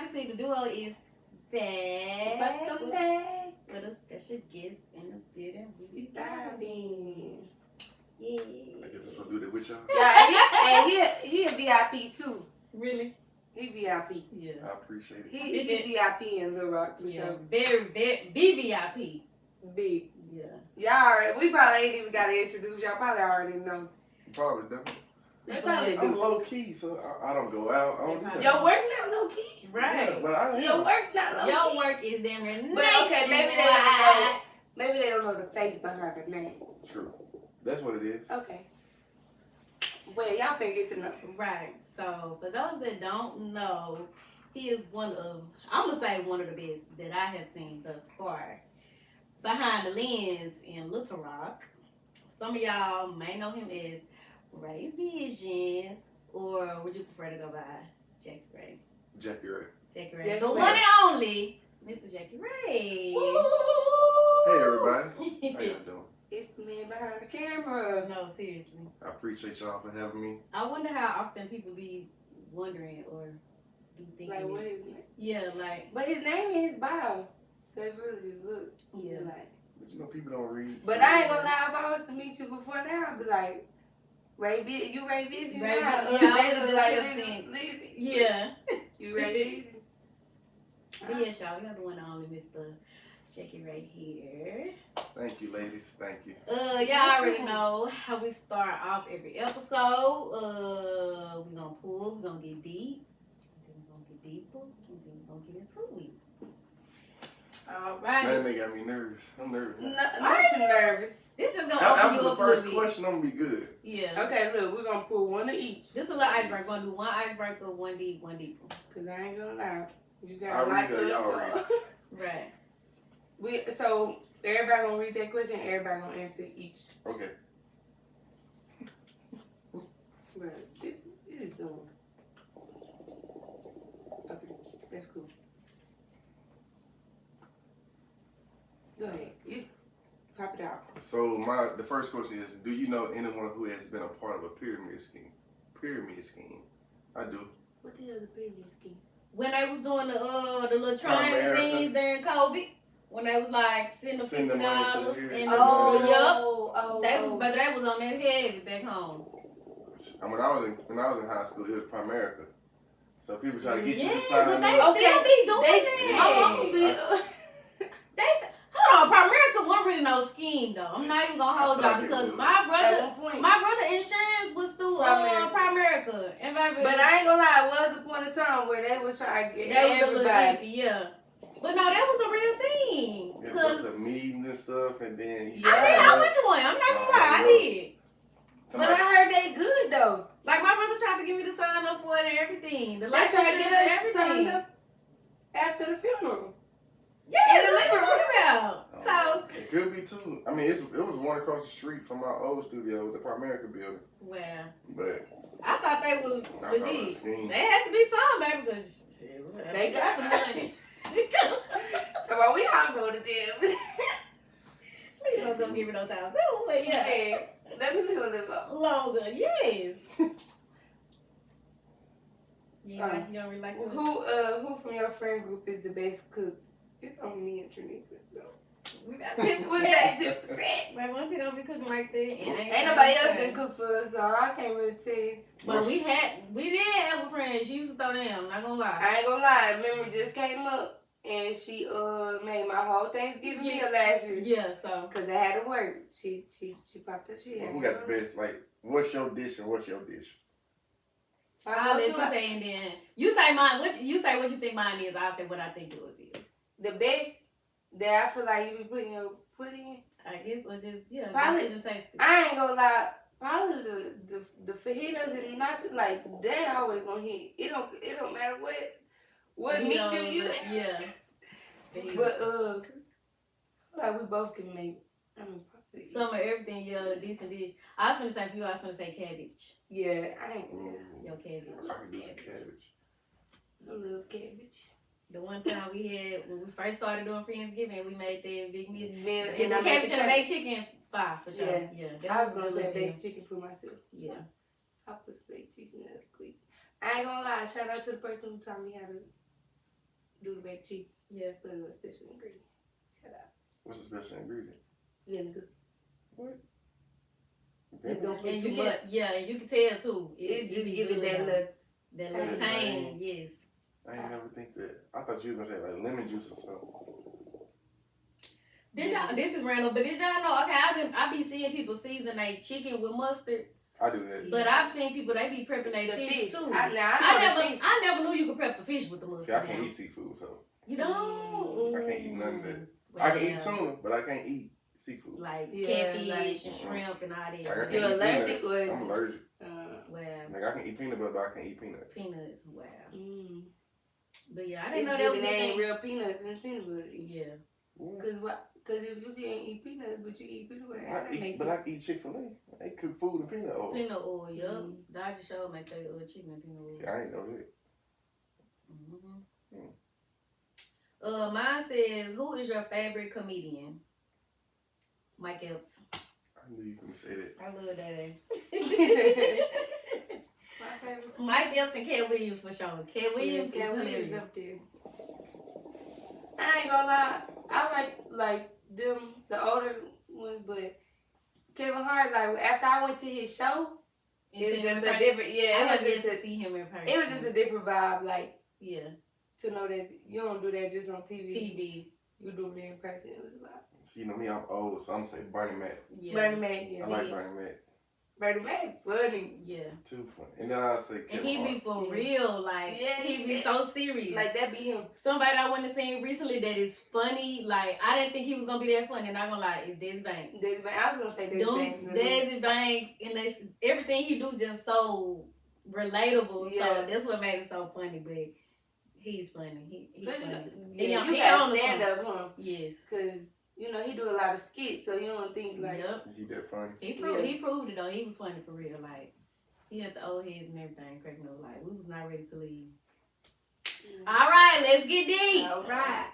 y'all can see, the duo is back with a special guest in the building. We vibing. Yeah. I guess I'm gonna do that with y'all. Yeah, and he a VIP too. Really? He VIP. Yeah. I appreciate it. He VIP in Little Rock for sure. Very, very VVIP. Big. Yeah. Y'all already, we probably ain't even got to introduce. Y'all probably already know. Probably don't. They probably I'm do. low key, so I don't go out. I don't do that. Your work not low key. Right. Yeah, but I am. Your work not low key. Your work is damn near But okay, nationwide. maybe they don't know the face behind the name. True. That's what it is. Okay. Well, y'all can get to know. Right. So, for those that don't know, he is one of the best that I have seen thus far. Behind the lens in Little Rock. Some of y'all may know him as Ray Visions, or would you prefer to go by Jackie Ray? Jackie Ray. Jackie Ray. Jackie The Ray. one and only Mr. Jackie Ray. Hey everybody. How y'all doing? It's the man behind the camera. No, seriously. I appreciate y'all for having me. I wonder how often people be wondering or be thinking. Like, what is it? Yeah, like. But his name is Bow. So it really just look. Yeah. Like. But you know people don't read. But I ain't gonna lie, if I was to meet you before now, I'd be like, Ray Biz, you Ray Biz, you Ray not. Biz, yeah, I They was look just like saying. Lizzie. Yeah. You Ray Biz. But yeah, y'all, we have the one and only Mr. Jackie right here. Thank you, ladies. Thank you. Y'all already know how we start off every episode. We're gonna pull, we're gonna get deep, then we're gonna get deeper, and then we're gonna get into it. Alright. Man, they got me nervous. I'm nervous. Not too nervous. This is gonna open After you the up a little first bit. question, I'm gonna be good. Yeah. Okay, look, we're gonna pull one of each. This is a little icebreaker. We're gonna do one icebreaker, one deep, one deeper. Cause I ain't gonna lie. You I got a lot read to it, y'all look read for. Right. So everybody gonna read that question, everybody gonna answer each. Okay. Right. This is dumb. Okay, that's cool. Go ahead. You pop it out. So the first question is, do you know anyone who has been a part of a pyramid scheme? I do. What the hell is a pyramid scheme? When they was doing the little triangle things during COVID, when they was like sending the Send the money to $50 here. and Oh, they was on that heavy back home. And when I was in high school, it was Primerica. So people try to get you to Yeah, sign but up. they still be doing that. Hold on, Primerica wasn't really no scheme though. I'm not even gonna hold y'all because my brother insurance was through Primerica. And but I ain't gonna lie, it was a point of time where they was trying to get that was everybody. a little iffy, yeah. But no, that was a real thing. Yeah, there was a meetings and stuff, and then I went to one. I'm not gonna lie, I did. But I heard they good though. Like my brother tried to get me to sign up for it and everything. The They life tried to insurance get and us signed everything. up after the funeral. Yes, that's what I'm talking about. So it could be too. I mean, it was one across the street from my old studio, the Primerica building. well, But I thought they was I thought it was a legit. scheme. They had to be some, baby. Cause They got some money. So while we all go to jail. Please don't go give it no time soon, but yeah. Hey, let me live it up. Longer, yes. You don't really like it? Who from your friend group is the best cook? It's only me and Trinika. So. We got tip for We that. got tip for that. But once he don't be cooking like that, Ain't nobody else can cook for us, so I can't really tell you. But we did have a friend. She used to throw down. Not gonna lie. I ain't gonna lie. Memory just came up, and she made my whole Thanksgiving meal last year. Yeah, so cause I had to work. She popped her shit. Who got the best? Like, what's your dish and what's your dish? I'll let you say, and then you say mine. You say what you think mine is. I'll say what I think yours is. The best that I feel like you be putting your foot in. I guess, or just probably. taste it. I ain't gonna lie. Probably the fajitas and nachos, like they always gonna hit. It don't matter what meat you use. Yeah. But like we both can make. I mean, some of everything, yeah, decent dish. I was gonna say for you, I was gonna say cabbage. Yeah, I ain't. Your cabbage. I can do some cabbage. I love cabbage. The one time we had when we first started doing Friendsgiving, we made that big meal. And the I cabbage and baked chicken, fire for sure. Yeah. Yeah, I was gonna say baked chicken for myself. Yeah. I put baked chicken up quick. I ain't gonna lie. Shout out to the person who taught me how to do the baked chicken. Yeah. Put a little special ingredient. Shut up. What's the special ingredient? Vinegar. What? Just don't put And too you much. and you can tell too. It just be give it good, that though. little. That little tang. Yes. I ain't never think that. I thought you were gonna say like lemon juice or something. Did y'all? This is random, but did y'all know? Okay, I be seeing people season their chicken with mustard, I do that. but I've seen people they be prepping their The fish too. I never knew you could prep the fish with the mustard. See, I can't eat seafood, so You don't. I can't eat none of that. Well, I can eat tuna, but I can't eat seafood. like Yeah, catfish like- and shrimp and all that. Like, I can't You're eat allergic peanuts. or- I'm allergic. Well, Like I can eat peanut butter, but I can't eat peanuts. peanuts. Wow. Mm. But yeah, I didn't It's know good that was a it ain't thing. real peanuts and peanut butter. Yeah. Cause if you can't eat peanuts, but you eat peanut butter, that makes But sense. I can eat Chick-fil-A. They cook food in peanut oil. Peanut oil, yep. Mm. Dodger show make their chicken and peanut oil. See, I ain't know that. Mine says, who is your favorite comedian? Mike Epps. I knew you couldn't say that. I love that. My favorite. Mike Epps and Cat Williams for sure. Cat Williams Yeah, is Williams hilarious. up there. I ain't gonna lie, I like them, the older ones, but Kevin Hart, like after I went to his show, it was just a different, I it was just just to see him in person. it was just a different vibe, like yeah. to know that you don't do that just on TV. TV. You do it in person. It was a lot. See, you know me, I'm old, so I'm gonna say Bernie Mac. Yeah. Bernie Mac, yeah. I like Bernie Mac. Bernie Mac, funny. Yeah. Too funny. And then I'll say And Kevin he Hart. be for Yeah. real, like Yeah, he be he- so serious. Like that be him. Somebody I went to see recently that is funny. Like I didn't think he was gonna be that funny. Not gonna lie, it's Desi Banks. Desi Banks. I was gonna say Desi Banks. Desi Banks, and everything he do just so relatable. Yeah. So that's what made it so funny. But he's funny. He's Cause funny. you He gotta on to stand something. up, huh? Yes. Cause you know he do a lot of skits, so you don't think like. Yep. He that funny. He proved it though. He was funny for real. Like he had the old heads and everything cracking up. Like we was not ready to leave. All right, let's get deep. All right.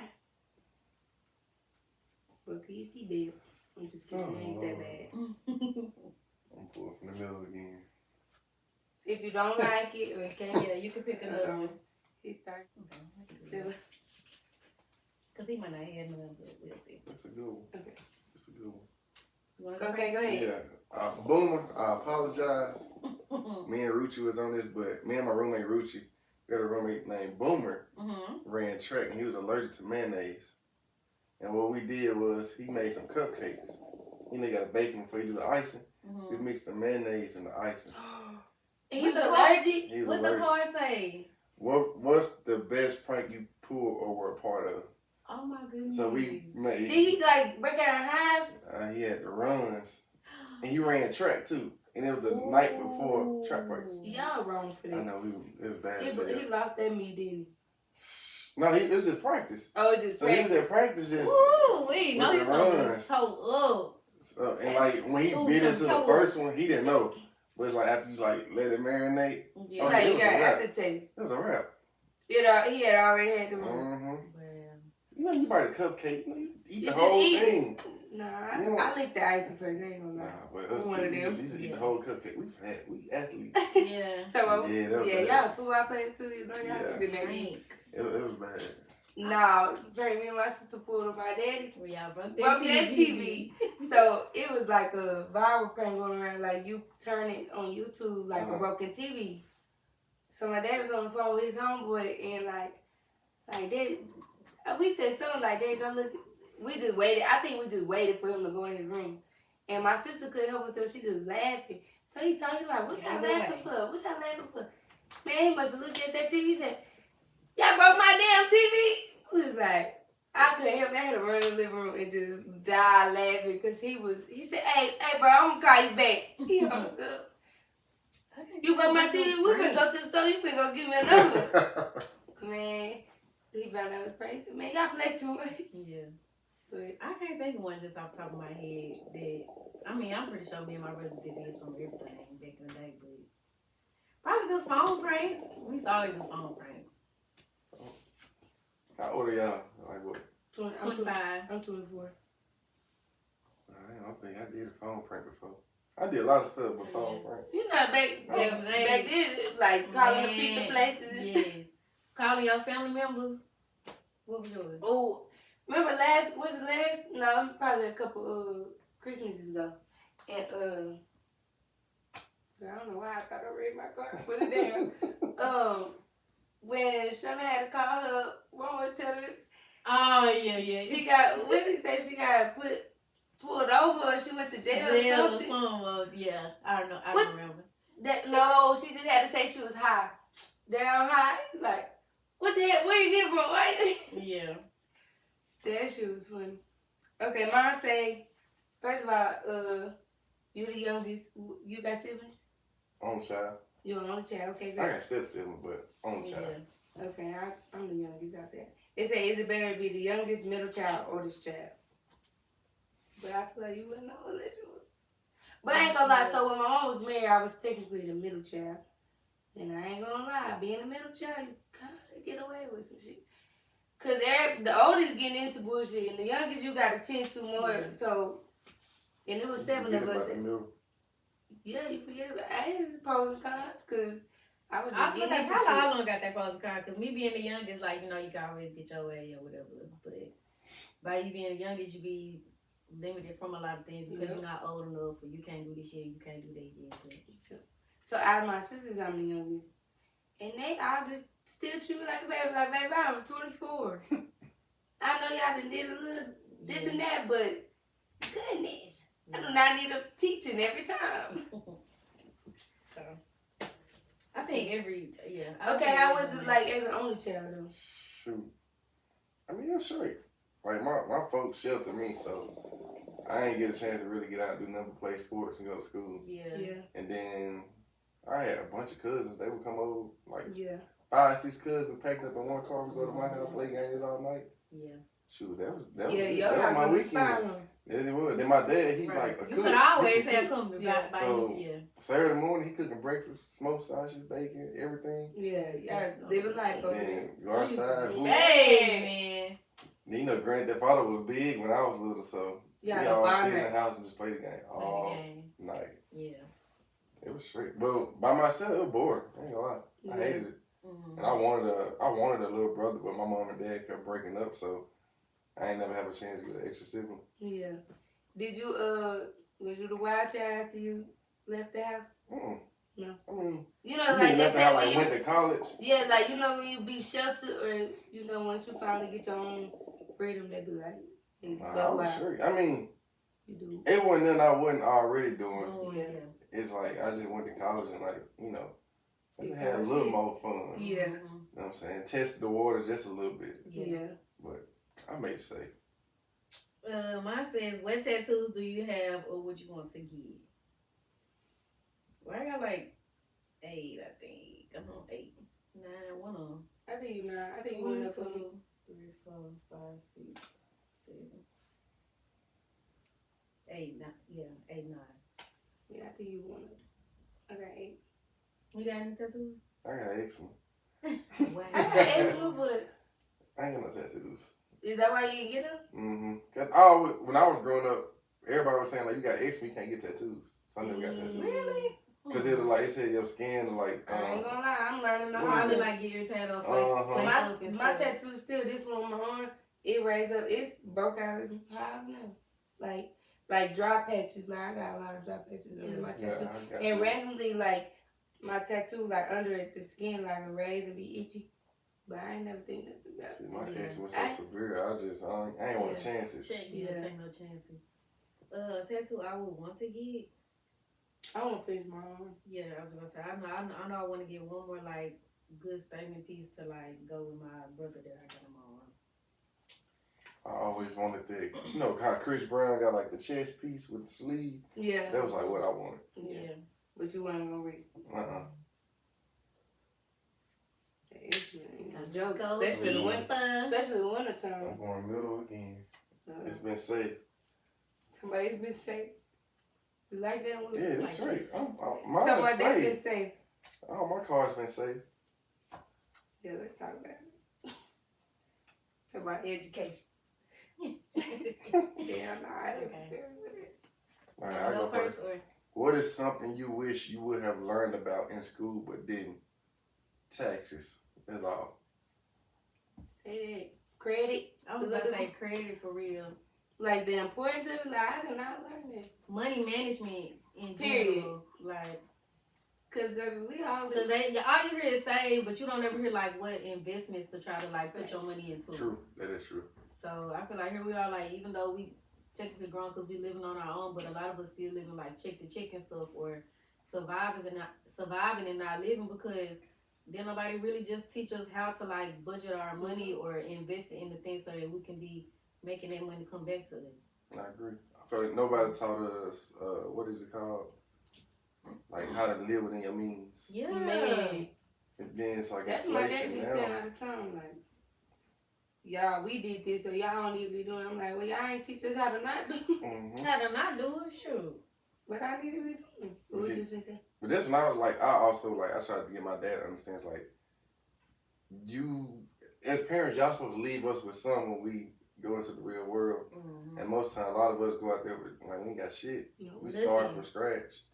Well, can you see, babe? I'm just kidding. It ain't that bad. I'm pulling from the middle again. If you don't like it, or you can't, Yeah, you can pick another one. he starts. Okay. Cause he might not have none, but we'll see. That's a good one. Okay. That's a good one. You wanna go Okay, go ahead. Yeah. Boomer, I apologize. Me and Ruchi was on this, but me and my roommate Ruchi, we had a roommate named Boomer, ran track, and he was allergic to mayonnaise. And what we did was he made some cupcakes. You know, you gotta bake them before you do the icing. We mixed the mayonnaise and the icing. And he was What the allergic. He was What the allergic. card say? What's the best prank you pulled or were a part of? Oh my goodness. So we made. Did he like break out in hives? He had the runs, and he ran track too. And it was the night before track race. Y'all wrong for I that. know it was bad. as hell. He lost that meat, didn't he? No, it was just practice. Oh, it just So he was at practice just, Ooh, wait, no, with he's the gonna runs. toe up. and like when he Ooh, bit some into the toe first up. one, he didn't know. But it's like after you like let it marinate, Yeah. Oh, Like, it he was got a wrap. aftertaste. it was a wrap. He had already had the one. Mm-hmm. Well, You know, you bite a cupcake, you eat You the just whole eat it. thing. Nah, You know- I lick the icing first. I ain't gonna Nah, lie. but One of them. you just eat the whole cupcake. We fat, we athletes. yeah. So, Yeah, that was bad. y'all football players too. You know, y'all Yeah. sitting there. Frank. It was bad. No, me and my sister pulled on my daddy. Well, y'all broke Broke that that TV. So it was like a viral prank going around. Like you turn it on YouTube like a broken TV. So my dad was on the phone with his homeboy and like that. We said something like that. Don't look. We just waited. I think we just waited for him to go in his room. And my sister couldn't help herself. She just laughing. So he told him like, "What y'all laughing for? What y'all laughing for?" Man, he must have looked at that TV and said, "Y'all broke my damn TV." He was like, I couldn't help it. I had to run in the living room and just die laughing because he said, hey, bro, I'm gonna call you back. He hung up. You broke my TV, we finna go to the store, you finna go give me another one. Man, he found out it was crazy. Man, y'all play too much. Yeah. But I can't think of one just off the top of my head that, I mean, I'm pretty sure me and my brother did some everything back in the day, but probably just phone pranks. We used to always do phone pranks. How old are y'all? Like what? 25. I'm 24. I don't think I did a phone prank before. I did a lot of stuff with phone prank. You know, back then, it's like calling the pizza places and stuff. Calling your family members. What was yours? Oh, remember probably a couple Christmases ago. And I don't know why I thought I read my card. Put it down. When Shana had to call her mama and tell her. Oh yeah. She got, what did he say? She got pulled over or she went to jail or something. Yeah, I don't know. I don't remember. No, she just had to say she was high. Down high. Like, what the heck? Where you get it from? Why? Yeah. That shit was funny. Okay, mine say, first of all, you the youngest. You got siblings? Only child. You're an only child. Okay, great. I got step sibling, but only child. Yeah. Okay, I'm the youngest. I said. It said, is it better to be the youngest, middle child, or oldest child? But I feel like you wouldn't know unless you was. But I ain't gonna lie. So when my mom was married, I was technically the middle child. And I ain't gonna lie, being a middle child, you kind of get away with some shit. Because the oldest getting into bullshit, and the youngest you got to tend to more. Mm-hmm. So, and it was 7 of us. Yeah, you forget about it. I ain't pros and cons, because I was just getting into shit. How long got that pros and cons? Because me being the youngest, like, you know, you can always get your way or whatever. But by you being the youngest, you be limited from a lot of things because you're not old enough, or you can't do this shit, you can't do that yet. So out of my sisters, I'm the youngest. And they all just still treat me like a baby. Like, baby, I'm 24. I know y'all done did a little this and that, but goodness. I do not need a teaching every time. So, I think Okay, how was it like as an only child, though? Shoot. I mean, it was straight. Like, my folks sheltered me, so I ain't get a chance to really get out and do nothing but play sports and go to school. Yeah. And then I had a bunch of cousins. They would come over, like 5, 6 cousins packed up in one car. We go to my house, play games all night. Yeah. Shoot, that was my weekend. Yeah, it was. Then my dad, he like a cook. You could always have company. So Saturday morning, he cooking breakfast, smoked sausage, bacon, everything. Yeah, living life over there. Then go outside. Hey, man. You know, granddad father was big when I was little, so we all sit in the house and just play the game all night. Yeah. It was straight. But by myself, it was boring. I ain't gonna lie. I hated it. Mm-hmm. And I wanted a little brother, but my mom and dad kept breaking up, so I ain't never have a chance to get an extra sibling. Yeah. Did you, was you the wild child after you left the house? Mm-mm. No. I mean, you know, like they said, when you went to college? Yeah, like, you know, when you be sheltered or, you know, once you finally get your own freedom, they be like, I was sure. I mean, you do. It wasn't nothing I wasn't already doing. Oh, yeah. It's like, I just went to college and, like, you know, I just had a little more fun. Yeah. You know what I'm saying? Tested the water just a little bit. Yeah. But I made it safe. Mine says, what tattoos do you have or would you want to get? Well, I got like 8, I think. Come on, 8, 9, one of them. I think you 9. I think you 1, 2, enough for me. 3, 4, 5, 6, 7, 8, 9. Yeah, 8, 9. Yeah, I think you want it. I got 8. You got any tattoos? I got eczema. Wow. I got eczema, but I ain't got no tattoos. Is that why you didn't get them? Mm-hmm. Cause when I was growing up, everybody was saying like, you got eczema, you can't get tattoos. So I never got tattoos. Really? Cause it was like, it said your skin like. I ain't gonna lie, I'm learning the hard. Probably like get irritated off my tattoo still, this one on my arm, it raised up, it's broke out in half now. Like dry patches. Like I got a lot of dry patches under my tattoo. And randomly, like my tattoo, like under it, the skin, like a raise and be itchy. But I ain't never think nothing about it. My eczema was so severe, I ain't want to chance it. Take no chances. Tattoo I would want to get. I want to finish my arm. Yeah, I was gonna say. I know I want to get one more like good statement piece to like go with my brother that I got on my arm. I always wanted that. You know how Chris Brown got like the chest piece with the sleeve? Yeah. That was like what I wanted. Yeah. But you wasn't gonna reach. It's a joke. Especially the winter time. I'm going middle again. It's been safe. Somebody's been safe. You like that one? Yeah, it's like straight. Mine's safe. That's been safe. Oh, my car's been safe. Yeah, let's talk about it. Talk about education. Yeah, I'm alright. Okay. All right, I go first. What is something you wish you would have learned about in school but didn't? Taxes. That's all. Say that. credit. I was about to say credit for real. Like the importance of it, like I did not learn that. Money management in Period. general, like. Cause baby, we all Cause all you hear is save, but you don't ever hear like what investments to try to like put your money into. True, that is true. So I feel like here we are, like even though we technically grown because we living on our own, but a lot of us still living like check to check and stuff, or surviving and not living because then nobody really just teach us how to like budget our money or invest it in the things so that we can be making that money come back to us. I agree. I feel like nobody taught us what is it called? Like how to live within your means. Yeah. Man. And then it's like That's what my dad inflation be now. saying all the time. Like, y'all, we did this, so y'all don't need to be doing. I'm like, well, y'all ain't teach us how to not do. Mm-hmm. How to not do it, sure. What I need to be doing. What was you saying? But that's when I was like, I tried to get my dad to understand, like, you, as parents, y'all supposed to leave us with something when we go into the real world. Mm-hmm. And most times, a lot of us go out there with, like, we ain't got shit. No. We starting from scratch.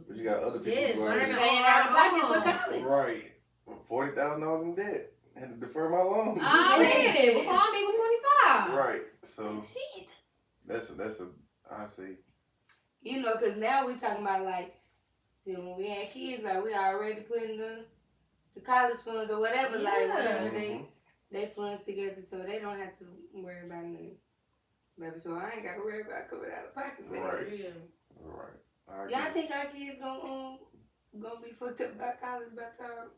But you got other people Yes, who go out learning there. Paying out of pocket for college. Right. $40,000 in debt. Had to defer my loans. Already, before I'm even 25. Right. So, Shit. that's a, I see. You know, because now we talking about, like, you know, when we had kids, like, we already putting the college funds or whatever, like, Yeah. whatever Mm-hmm. they funds together so they don't have to worry about nothing. Baby, so I ain't got to worry about coming out of pocket. Baby. Right. Yeah. Right. I agree. Y'all think our kids gonna be fucked up about college by the time?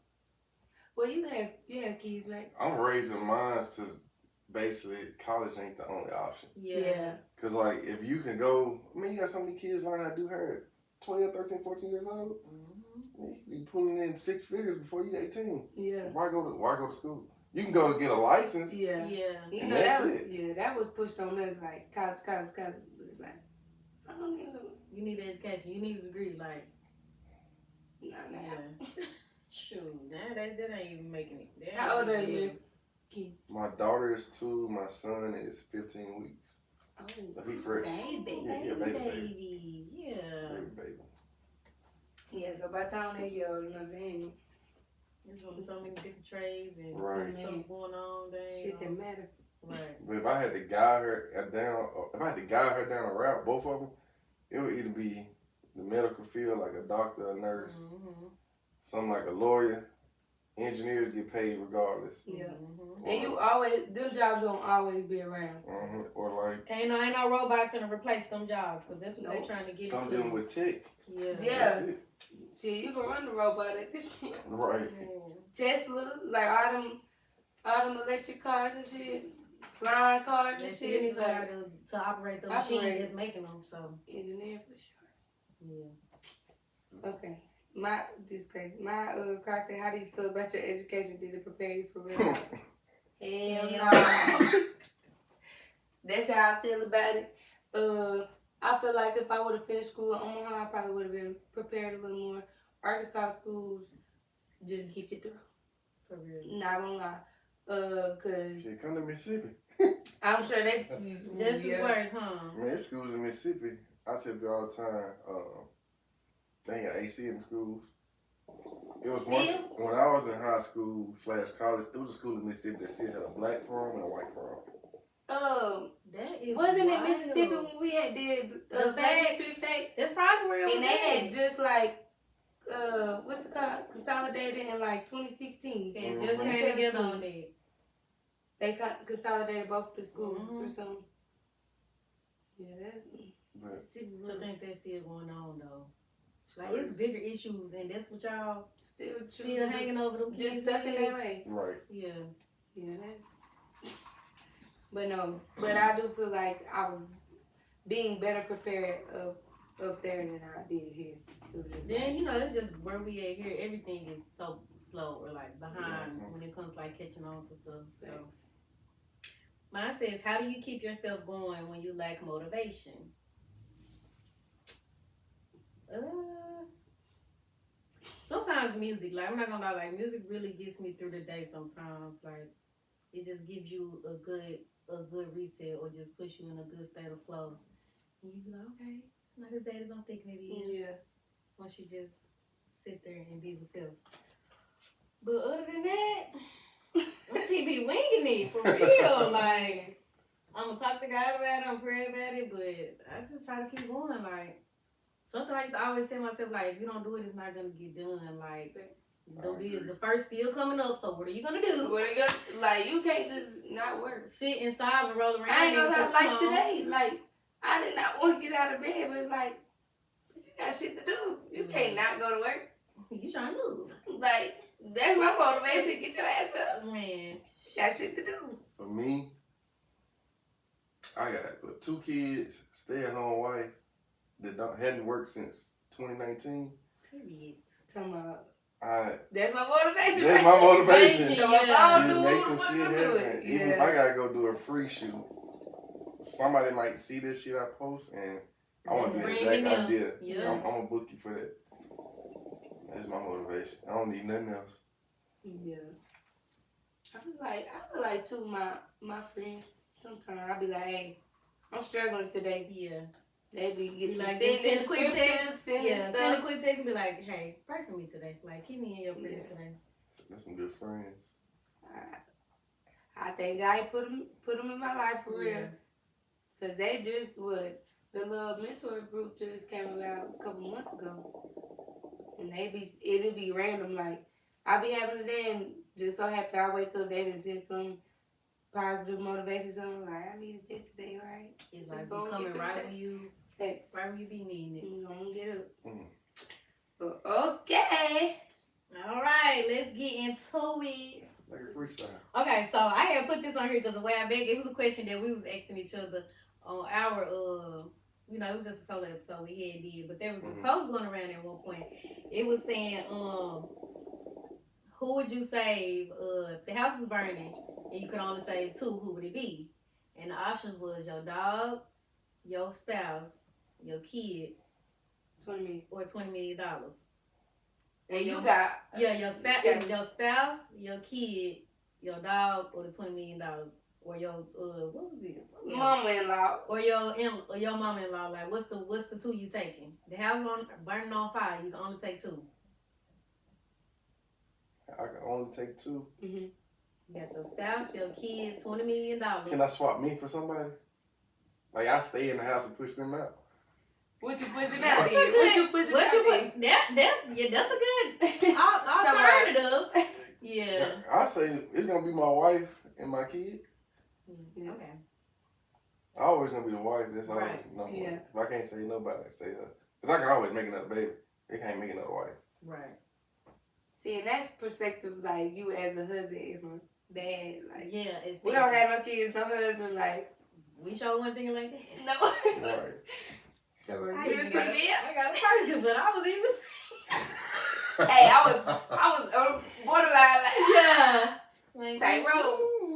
Well, you have kids, right? I'm raising mine to basically college ain't the only option. Yeah. Because, like, if you can go, I mean, you got so many kids learn how to do hair at 12, 13, 14 years old. Mm-hmm. You can be pulling in 6 figures before you're 18. Yeah. Why go to school? You can go to get a license. Yeah. Yeah. You And know that's that was it. that was pushed on us like college. But it's like I don't even. You need an education. You need a degree. Like, Not now. yeah. Shoot, that ain't even making it. That How old ain't are even you? good. Kids. My daughter is 2. My son is 15 weeks. Oh, So he fresh. baby. Yeah, baby. Baby. Yeah. Baby. Yeah. So by the time they get old enough, they ain't There's gonna be so many different trades and Right. stuff going on. shit that matter. Right. But if I had to guide her down a route, both of them, it would either be the medical field, like a doctor, a nurse, Mm-hmm. something like a lawyer. Engineers get paid regardless. Yeah. Mm-hmm. And you always them jobs don't always be around. Or like Ain't no robot gonna replace them jobs because that's what Nope. they're trying to get some of into. them with tech. Yeah. Yeah. That's it. See, you can run the robot at this point. Right. Tesla, like all them electric cars and shit, flying cars and They shit. still need somebody Like to operate the machine Operate. that's making them. So engineer for sure. yeah. Okay. This crazy. My car said, "How do you feel about your education? Did it prepare you for real?" Hell no. That's how I feel about it. I feel like if I would have finished school in Omaha, I probably would have been prepared a little more. Arkansas schools just get you through. For real. Not gonna lie. Cause Shit, come to Mississippi. I'm sure they Just as worse, huh? Man, there's schools in Mississippi. I tell people all the time, they ain't got AC in the schools. It was once, when I was in high school / college, it was a school in Mississippi that still had a black prom and a white prom. That is Wasn't it wild. Mississippi when we had did The Black facts. History Facts? That's probably where it was And they at. had just like what's it called? Consolidated in like 2016. It just Mhm. came together on that. They consolidated both the schools Mhm. or something. Yeah, that But Mississippi So I really think that's still going on though. Like it's bigger issues, and that's what y'all still still hanging over them just kids' stuck in heads. LA. right. Yeah. Yeah, that's. But no, but I do feel like I was being better prepared up there than I did here. It was just Then you know it's just where we at here. Everything is so slow or like behind when it comes to like catching on to stuff. So Thanks. mine says, how do you keep yourself going when you lack motivation? Sometimes music, like I'm not gonna lie, like music really gets me through the day sometimes. Like it just gives you a good reset or just puts you in a good state of flow. And you be like, okay, it's not as bad as I'm thinking it is. Yeah. Once you just sit there and be yourself. But other than that, She be winging it for real. Like, I'm gonna talk to God about it, I'm pray about it, but I just try to keep going. Like, something I used to always tell myself, like, if you don't do it, it's not gonna get done. Like, the first still coming up, so what are you gonna do? What are you gonna, like, you can't just not work. Sit inside and roll around. I ain't gonna lie, like today, like, I did not want to get out of bed, but it's like, you got shit to do. You can't not go to work. You trying to move. Like, that's my motivation. Get your ass up. Man. Got shit to do. For me, I got 2 kids, stay-at-home wife that hadn't worked since 2019. Period. Talking about. That's my motivation. That's my motivation. So yeah. if I don't do Make it, some I'm shit gonna do happen. it. Even if I gotta go do a free shoot, somebody might see this shit I post and I want to be the exact idea. Yeah. I'm gonna book you for that. That's my motivation. I don't need nothing else. Yeah. I feel like too, my friends, sometimes I'll be like, hey, I'm struggling today. Yeah. They be like, send a quick text. send a quick text and be like, hey, pray for me today. Like, keep me in your prayers today. That's some good friends. I think God put them in my life for real. Because they just the little mentor group just came about a couple months ago. And it'd be random. Like, I be having a day and just so happy I wake up there and send some positive motivation. Something like, I needed that today, right? It's like you coming right when you be needing it. I'm gonna get up. But okay. All right, let's get into it. Like a freestyle. Okay, so I had put this on here because the way I begged, it was a question that we was asking each other on our, it was just a solo episode we had did, but there was this post going around at one point. It was saying, who would you save? If the house was burning and you could only save 2, who would it be? And the options was your dog, your spouse, your kid, $20 million. or $20 million. And you got your spouse, your kid, your dog, or the $20 million, or your what was this? Mama-in-law, or your mama-in-law. Like, what's the 2 you taking? The house burning on fire. You can only take 2. I can only take 2. Mm-hmm. You got your spouse, your kid, $20 million. Can I swap me for somebody? Like, I stay in the house and push them out. What you pushing That's out? a good. What you pushing out? That's a good alternative. Yeah. I say it's gonna be my wife and my kid. Okay. I always gonna be the wife. That's always number one. Yeah. If I can't say nobody, I say her. Cause I can always make another baby. They can't make another wife. Right. See, and that's perspective, like, you as a husband and a dad. Like, yeah, it's we don't have no kids, no husband. Like, we sure one thing like that. No. Right. So I got a person, but I was even. Hey, I was borderline like, yeah. Like, say, bro,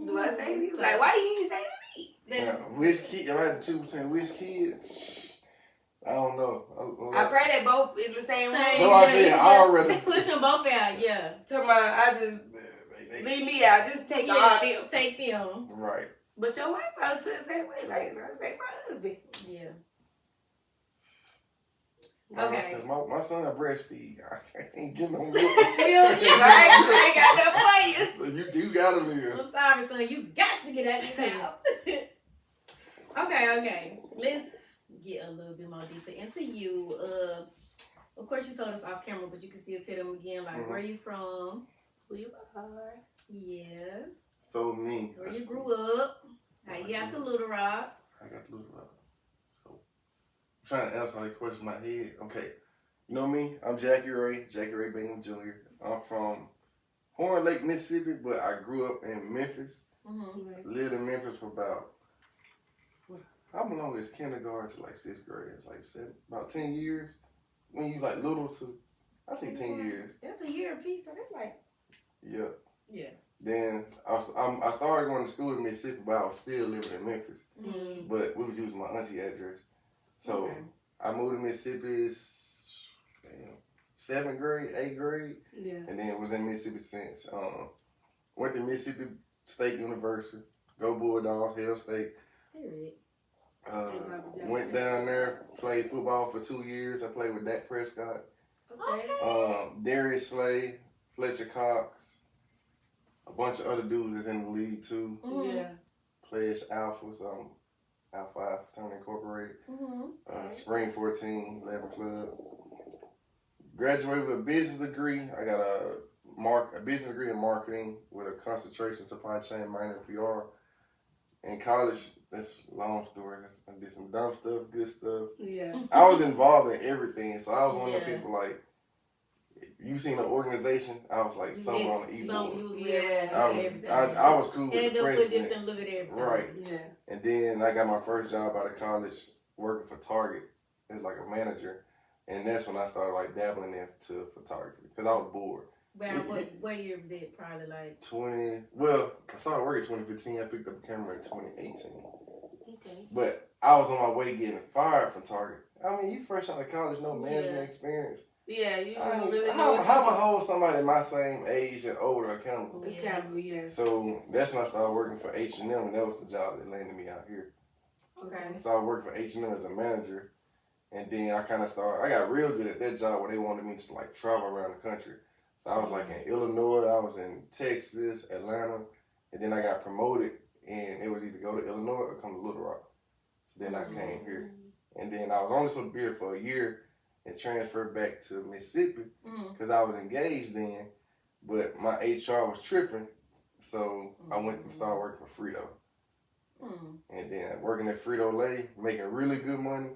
do I say me? Like, why you even say to me? Yeah, which kid? If I had to choose between which kid, I don't know. I pray they both in the same room. No, I said I already push them both out. Yeah. Talking about, I just leave me out. Just take all them. Take them. Right. But your wife probably feel the same way. Like, I say, my husband. Yeah. Okay. Cause my son breastfeed. I can't get no milk. I ain't got nothing for you. So you gotta live. I'm sorry, son. You got to get out of this house. Okay. Let's get a little bit more deeper into you. Of course, you told us off camera, but you can still tell them again. Like, where you from? Who you are? Yeah. So me. Where you grew up? How you got to Little Rock? I got to Little Rock. Trying to answer that question in my head. Okay. You know me? I'm Jackie Ray Bingham Jr. I'm from Horn Lake, Mississippi, but I grew up in Memphis. Mm-hmm. Lived in Memphis for how long is kindergarten to like 6th grade? Like about 10 years? When you like little to, I say 10 years. That's a year apiece, so that's like. Yeah. Yeah. Then I started going to school in Mississippi, but I was still living in Memphis. Mm-hmm. But we was using my auntie address. So I moved to Mississippi 7th grade, 8th grade. Yeah. And then was in Mississippi since. Went to Mississippi State University. Go Bulldogs, Hell State. Period. Went down there, played football for 2 years. I played with Dak Prescott. Okay. Darius Slay, Fletcher Cox. a bunch of other dudes that's in the league too. Mm-hmm. Yeah. Pledge Alpha, so Alpha Phi Fraternity Incorporated. Mm-hmm. Spring 14, 11 Club. Graduated with a business degree. I got a business degree in marketing with a concentration in supply chain, minor in PR. In college, that's a long story. I did some dumb stuff, good stuff. Yeah. I was involved in everything, so I was one of the Yeah. people like, you seen an organization, I was like somewhere on the e-board. I was cool with the president. Look at everything. Right. Yeah. And then I got my first job out of college working for Target as like a manager. And that's when I started like dabbling into photography because I was bored. What year was that? Probably like I started working in 2015. I picked up a camera in 2018. Okay. But I was on my way getting fired from Target. I mean, you fresh out of college, no management experience. Yeah, you I don't really how know. am I hold somebody my same age and older accountable? Accountable, yeah. So that's when I started working for H&M, and that was the job that landed me out here. Okay. So I worked for H&M as a manager, and then I got real good at that job where they wanted me to like travel around the country. So I was like in Illinois, I was in Texas, Atlanta, and then I got promoted, and it was either go to Illinois or come to Little Rock. Then I came here, and then I was only supposed to be here for a year and transferred back to Mississippi because I was engaged then, but my HR was tripping, so I went and started working for Frito. And then working at Frito-Lay, making really good money.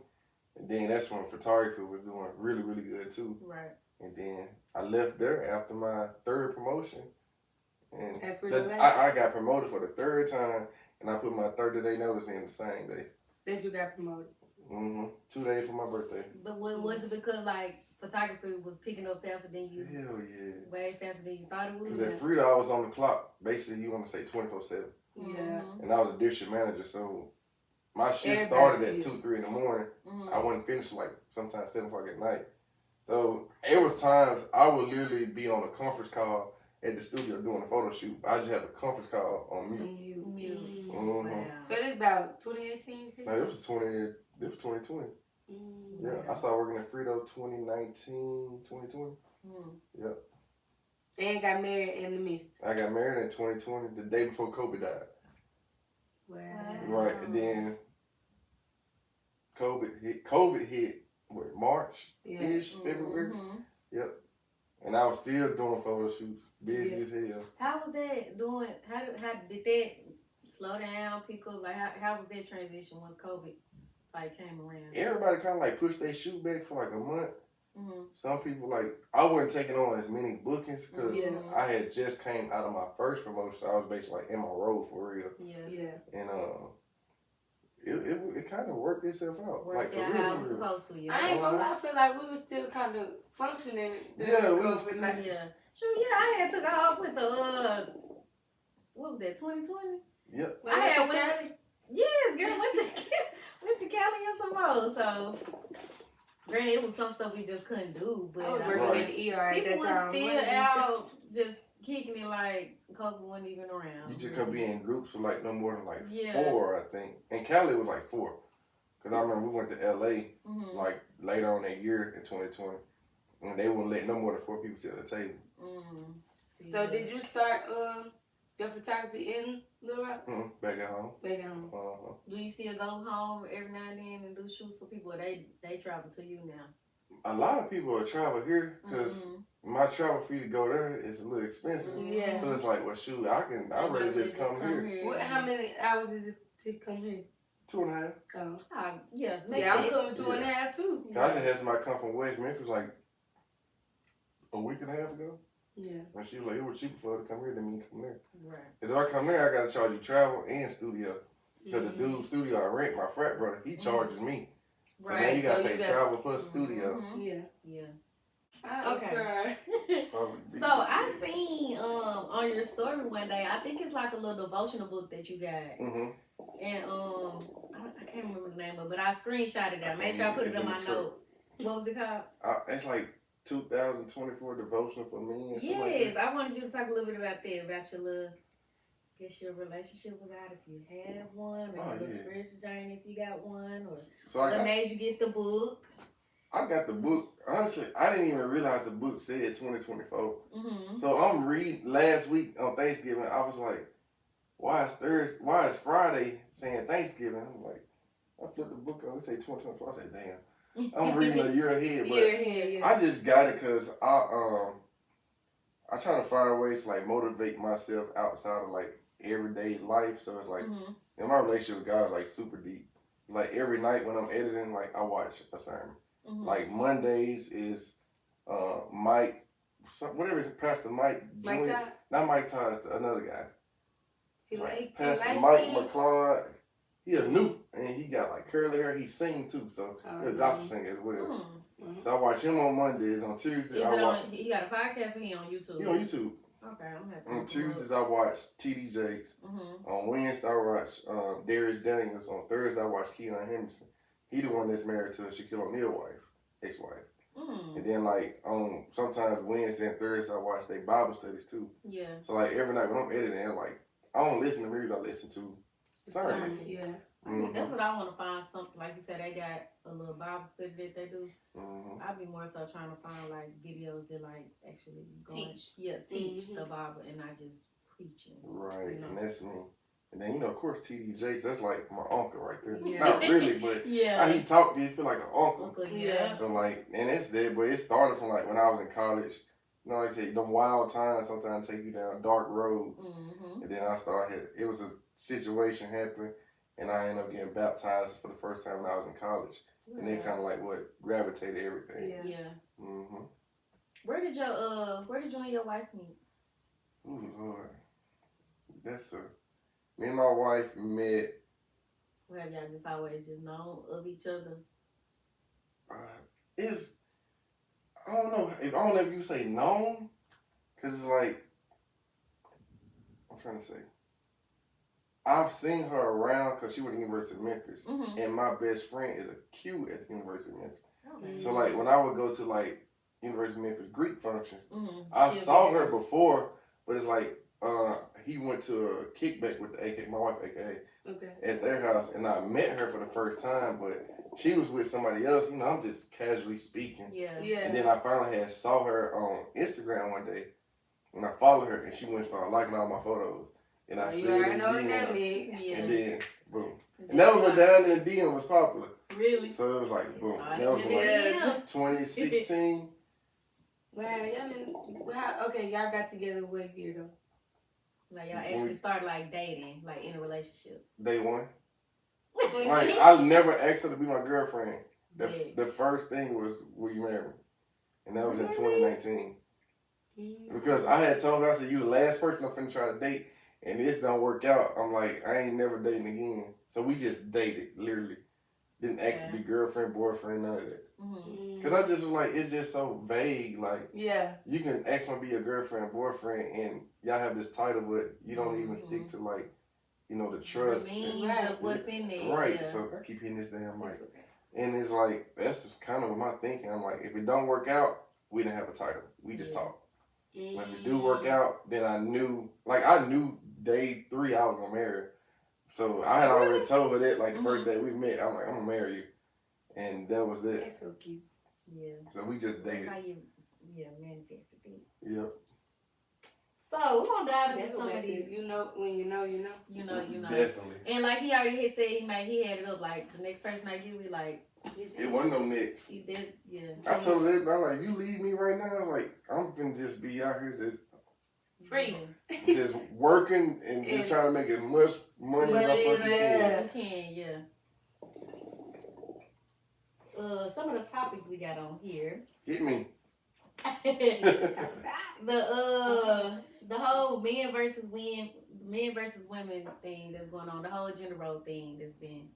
And then that's when photography was doing really, really good too. Right. And then I left there after my third promotion. And I I got promoted for the third time, and I put my 30-day notice in the same day. That you got promoted. 2 days for my birthday. But was it because like photography was picking up faster than you? Hell yeah. Way faster than you thought it would? Because at Frito, I was on the clock. Basically, you want to say 24/7. Yeah. And I was a district manager, so my shift started at 2, 3 in the morning. I wouldn't finish like sometimes 7 o'clock at night. So it was times I would literally be on a conference call at the studio doing a photo shoot. I just had a conference call on mute. Wow. So this about 2018? Man, it was 2020. Yeah, I started working at Frito 2019, 2020. Yep. And got married in the midst. I got married in 2020, the day before Kobe died. Wow. Right, and then COVID hit what, March-ish, February? Yep. And I was still doing photo shoots, busy as hell. How was that doing? How did that slow down, pick up? Like how was that transition once COVID like came around? Everybody kind of like pushed their shoot back for like a month. Some people like I wasn't taking on as many bookings because I had just came out of my first promotion. So I was basically like in my role for real. Yeah. And it kind of worked itself out. Worked like out how it was supposed to. Yeah. I ain't gonna lie, I feel like we were still kind of functioning. Yeah, we was COVID. still, Yeah. Sure. Yeah, I had took off with the what was that 2020? Yep. I had Cali. Yes, girl, went to Cali and some more. So, granted, it was some stuff we just couldn't do, but I was working in the ER at people that was time. still out just kicking it like COVID wasn't even around. You just could be in groups of like no more than like Yeah. 4, I think. And Cali was like 4. Because I remember we went to LA like later on that year in 2020. And they wouldn't let no more than 4 people sit at the table. So did you start your photography in Little Rock? Back at home. Back at home. Do you still go home every now and then and do shoots for people? Or they travel to you now? A lot of people will travel here because my travel fee to go there is a little expensive. Yeah. So it's like, well, shoot, I'd rather just come here. What, how many hours is it to come here? 2.5. Oh. Yeah. I'm coming 2.5 too. I just had somebody come from West Memphis like a week and a half ago. Yeah. And she was like, it was cheaper for her to come here than me to come there. Right. If I come there, I got to charge you travel and studio. Because the dude's studio I rent, my frat brother, he charges me. So now you got to pay travel plus studio. Yeah. Okay. So I seen on your story one day, I think it's like a little devotional book that you got. And I can't remember the name of it, but I screenshotted it. Make sure I put it in my notes. What was it called? It's like 2024 devotional for me. Yes, I wanted you to talk a little bit about that, about your relationship with God, if you have one, or your spiritual journey, if you got one, or what made you get the book. I got the book. Honestly, I didn't even realize the book said 2024. Mm-hmm. So I'm reading last week on Thanksgiving. I was like, why is Friday saying Thanksgiving? I'm like, I flipped the book over. It say 2024. I said, damn. I'm reading a year ahead, but I just got it because I try to find ways to like motivate myself outside of like everyday life. So it's like, and my relationship with God is like super deep. Like every night when I'm editing, like I watch a sermon. Like Mondays is Mike, whatever it's Pastor Mike. Mike Todd? Not Mike Todd, it's another guy. He's like Pastor Mike McClellan. He a new and he got like curly hair. He sing too, so he's a gospel singer as well. So I watch him on Mondays. On Tuesdays, he got a podcast or he on YouTube? He on YouTube. Okay, I'm happy. On Tuesdays, I watch TD Jakes. On Wednesday, I watch Darius Daniels. On Thursday, I watch Keon Henderson. He the one that's married to Shaquille O'Neal's wife, ex-wife. And then like on sometimes Wednesday and Thursday, I watch their Bible studies too. Yeah. So like every night when I'm editing, like I don't listen to music. I listen to sermons. Yeah. I mean, that's what I want to find. Something like you said, they got a little Bible study that they do. I'd be more so trying to find like videos that like actually teach the Bible and not just preaching. Right, and that's me. And then, of course, TD Jakes, that's like my uncle right there. Yeah. Not really, but how he talked to you, feel like an uncle. Yeah. So, like, and it's there, but it started from, like, when I was in college. You know, like I said, them wild times sometimes take you down dark roads. And then I started, it was a situation happening, and I ended up getting baptized for the first time when I was in college. And then kind of like what gravitated everything. Yeah. Where did you and your wife meet? Ooh, Lord. Me and my wife met. Well, have y'all just always just known of each other? I don't know. I don't know if you say known, because it's like, I'm trying to say, I've seen her around because she went to the University of Memphis, and my best friend is a Q at the University of Memphis. So like when I would go to like University of Memphis Greek functions, I saw her before, but it's like he went to a kickback with the AK, my wife AKA, at their house, and I met her for the first time, but she was with somebody else. You know, I'm just casually speaking. Yeah. And then I finally saw her on Instagram one day, and I followed her, and she went and started liking all my photos. And I said it again, and then boom. And that was when Down in the DM was popular. Really? So it was like boom. That was like 2016. Wow, y'all got together what year though? Like y'all actually started like dating, like in a relationship. Day one. Like I never asked her to be my girlfriend. The first thing was, will you marry me? And that was in 2019. Because I had told her, I said, you the last person I'm finna try to date, and this don't work out. I'm like, I ain't never dating again. So we just dated, literally. Didn't ask to be girlfriend, boyfriend, none of that. Because I just was like, it's just so vague. Like, you can ask me to be a girlfriend, boyfriend, and y'all have this title, but you don't even stick to, like, you know, the trust. The means of what's in there. Right. Yeah. So I keep hitting this damn mic. And it's like, that's kind of my thinking. I'm like, if it don't work out, we didn't have a title. We just talk. Like, if it do work out, then I knew day 3 I was going to marry her. So I had already told her that, like, the first day we met, I'm like, I'm going to marry you. And that was it. That's so cute. Yeah. So we just dated. How you, manifest the thing. Yep. So we're going to dive into some of these. You know, when you know, you know. You know. Definitely. And like he already had said, he had it up, like, the next person I give me, like. It wasn't no next. He did, yeah. I told her that, I'm like, you leave me right now, like, I'm finna just be out here just free. Just working and just trying to make as much money as I fucking can. Some of the topics we got on here. Hit me. The whole men versus women thing that's going on, the whole gender role thing that's been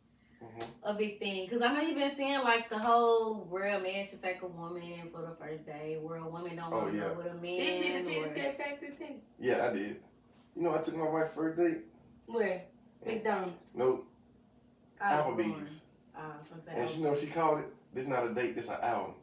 a big thing. Because I know you've been seeing like the whole where a man should take a woman for the first day, where a woman don't want to go with a man. Did you see the Cheesecake Factory thing? Yeah, I did. You know, I took my wife first date. Where? McDonald's? Nope. Applebee's. And you know what she called it? This not a date, this an outing.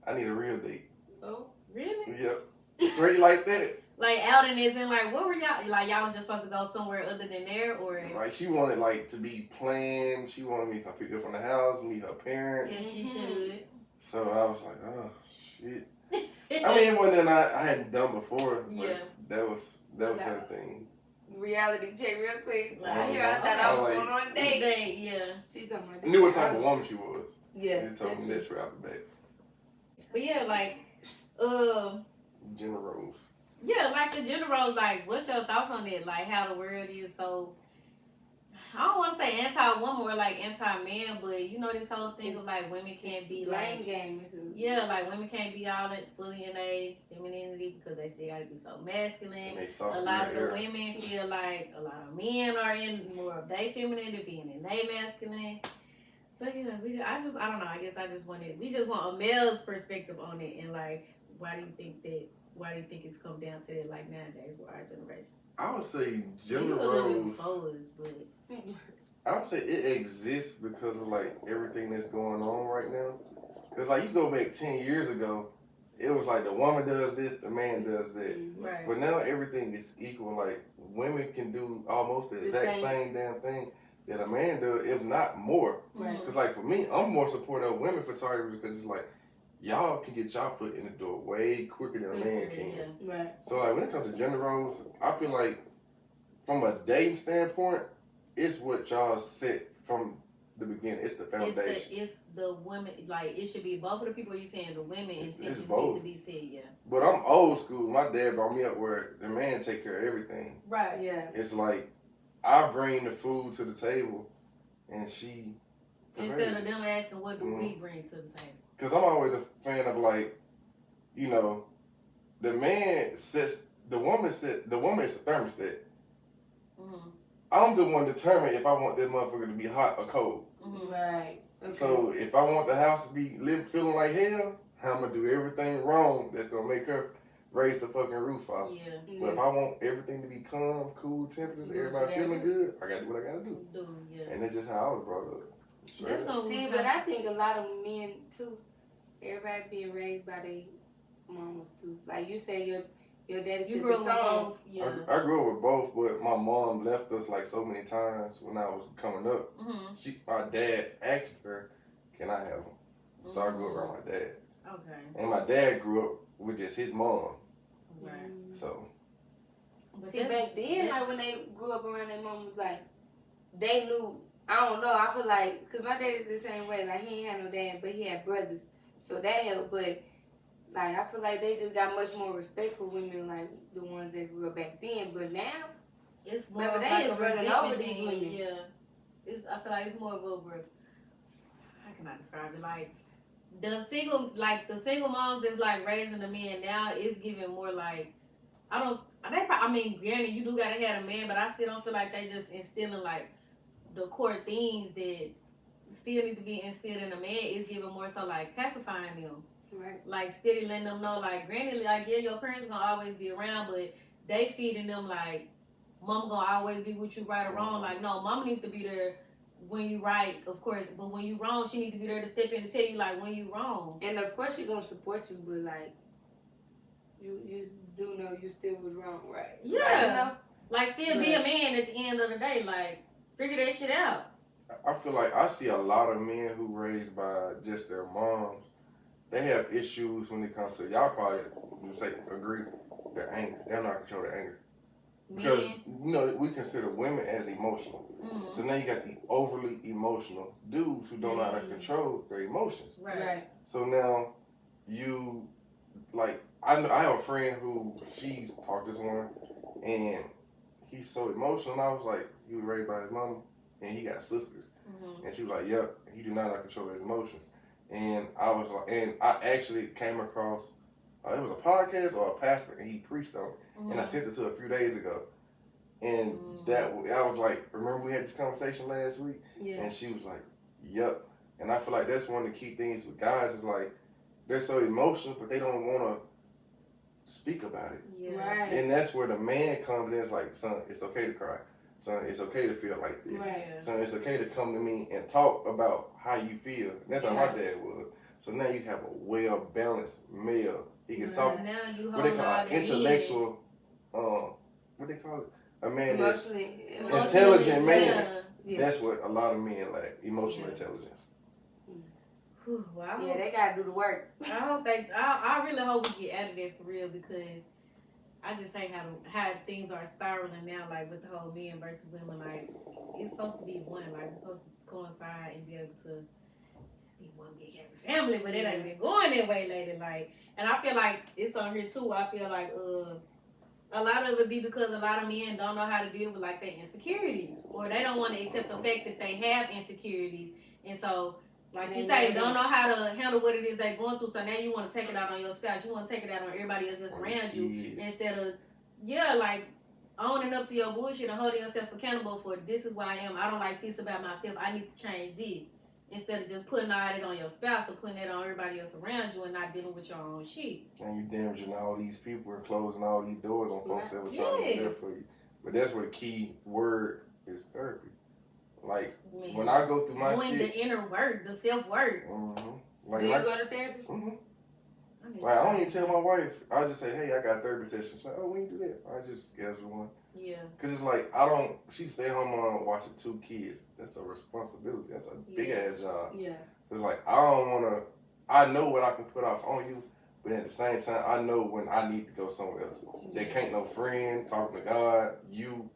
I need a real date. Oh, really? Yep. Straight like that. Like outing is in like, what were y'all, like y'all was just supposed to go somewhere other than there, or? Like she wanted like to be planned. She wanted me to come pick her up from the house, meet her parents. Yes, she should. So I was like, oh shit. I mean, it wasn't that I hadn't done before. But that was her thing. Reality check real quick. Like, I thought I was going on a date. Yeah. She told me. I knew what type of woman she was. Yeah. She told me this right off the bat. But yeah, like, gender roles. Yeah, like the gender roles, like, what's your thoughts on it? Like, how the world is so, I don't want to say anti-woman or like anti-man, but you know this whole thing of like women can't be like, yeah, like women can't be all fully in their femininity because they still gotta be so masculine. A lot of the women feel like a lot of men are in more of their femininity, being in their masculine. So yeah, I don't know. I guess we just want a male's perspective on it, and like, why do you think it's come down to it like nowadays with our generation? I would say gender roles. I would say it exists because of like everything that's going on right now. Because like you go back 10 years ago, it was like the woman does this, the man does that. Right. But now everything is equal. Like women can do almost the exact same damn thing that a man does, if not more. Right. Because like for me, I'm more supportive of women photographers because it's like y'all can get y'all foot in the door way quicker than a man can. Yeah. Right. So like when it comes to gender roles, I feel like from a dating standpoint, it's what y'all set from the beginning. It's the foundation. It's the women, like it should be both of the people. You saying the women intentions need to be said, yeah. But I'm old school. My dad brought me up where the man take care of everything. Right. Yeah. It's like I bring the food to the table, and she. Instead of them asking what do we bring to the table. Because I'm always a fan of like, you know, the man sets the woman is the thermostat. Mm-hmm. I'm the one determined if I want this motherfucker to be hot or cold. Mm-hmm. Right. Okay. So if I want the house to be feeling like hell, I'm gonna do everything wrong that's gonna make her raise the fucking roof off. Yeah. Mm-hmm. But if I want everything to be calm, cool temperatures, everybody feeling good, I gotta do what I gotta do. Yeah. And that's just how I was brought up. See, but I think a lot of men too. Everybody being raised by their mamas too. Like you say, your daddy took grew up with both. Yeah. I grew up with both, but my mom left us like so many times when I was coming up. Mm-hmm. My dad asked her, "Can I have him?" So I grew up around my dad. Okay. And my dad grew up with just his mom. Right. So. See, back then, like when they grew up around their mom, was like they knew. I don't know. I feel like because my dad is the same way. Like he ain't had no dad, but he had brothers. So that helped, but like I feel like they just got much more respect for women, like the ones that grew up back then. But now, it's more of like is running over these women. Yeah, I feel like it's more of a. How can I describe it? Like the single moms that's like raising the men now is giving more like granted you do gotta have a man, but I still don't feel like they just instilling like the core things that still need to be instilled in a man is giving more so like pacifying them. Right. Like steady letting them know like granted like yeah your parents gonna always be around but they feeding them like mama gonna always be with you right or wrong. Like no, mama needs to be there when you right, of course, but when you wrong she need to be there to step in and tell you like when you wrong. And of course she gonna support you, but like you do know you still was wrong, right? Yeah. Like, you know? Like still be a man at the end of the day, like figure that shit out. I feel like I see a lot of men who raised by just their moms. They have issues when it comes to, y'all probably would say agree, their anger. They're not control their anger. Because, you know, we consider women as emotional. Mm-hmm. So now you got the overly emotional dudes who don't know how to control their emotions. Right. So now you, like, I have a friend who she's talked to someone and he's so emotional. And I was like, he was raised by his mama. And he got sisters. Mm-hmm. And she was like, yep, he do not know how to control his emotions. And I was like, and I actually came across, it was a podcast or a pastor, and he preached on it. Mm-hmm. And I sent it to a few days ago. And I was like, remember we had this conversation last week? Yeah. And she was like, yep. And I feel like that's one of the key things with guys is like, they're so emotional, but they don't want to speak about it. Yeah. Right. And that's where the man comes in. It's like, son, it's okay to cry. Son, it's okay to feel like this. Right. Son, it's okay to come to me and talk about how you feel. And that's how my dad was. So now you have a well-balanced male. He can talk. Now you what they call it, intellectual. What they call it? A man that's intelligent man. Yeah. That's what a lot of men lack. Emotional intelligence. Well, Yeah, they gotta do the work. I really hope we get out of there for real because I just hate how things are spiraling now, like with the whole men versus women. Like it's supposed to be one, like we're supposed to coincide and be able to just be one big happy family, but it ain't been going that way lately. Like, and I feel like it's on here too. I feel like a lot of it be because a lot of men don't know how to deal with like their insecurities, or they don't want to accept the fact that they have insecurities, and so. Like you say, don't know how to handle what it is they're going through. So now you want to take it out on your spouse. You want to take it out on everybody else that's around you instead of, like owning up to your bullshit and holding yourself accountable for this is why I am. I don't like this about myself. I need to change this. Instead of just putting all that on your spouse or putting that on everybody else around you and not dealing with your own shit. And you damaging all these people and closing all these doors on folks that were trying to be there for you. But that's what the key word is, therapy. Like, when I go through my doing shit. the inner work, the self-work. Mm-hmm. Like, do you go to therapy? Mm-hmm. Like, I don't even tell my wife. I just say, hey, I got therapy session. She's like, oh, when you do that? I just schedule one. Yeah. Because it's like, she stay home watching 2 kids. That's a responsibility. That's a big-ass job. Yeah. It's like, I know what I can put off on you, but at the same time, I know when I need to go somewhere else. They can't no friend, talking to God, you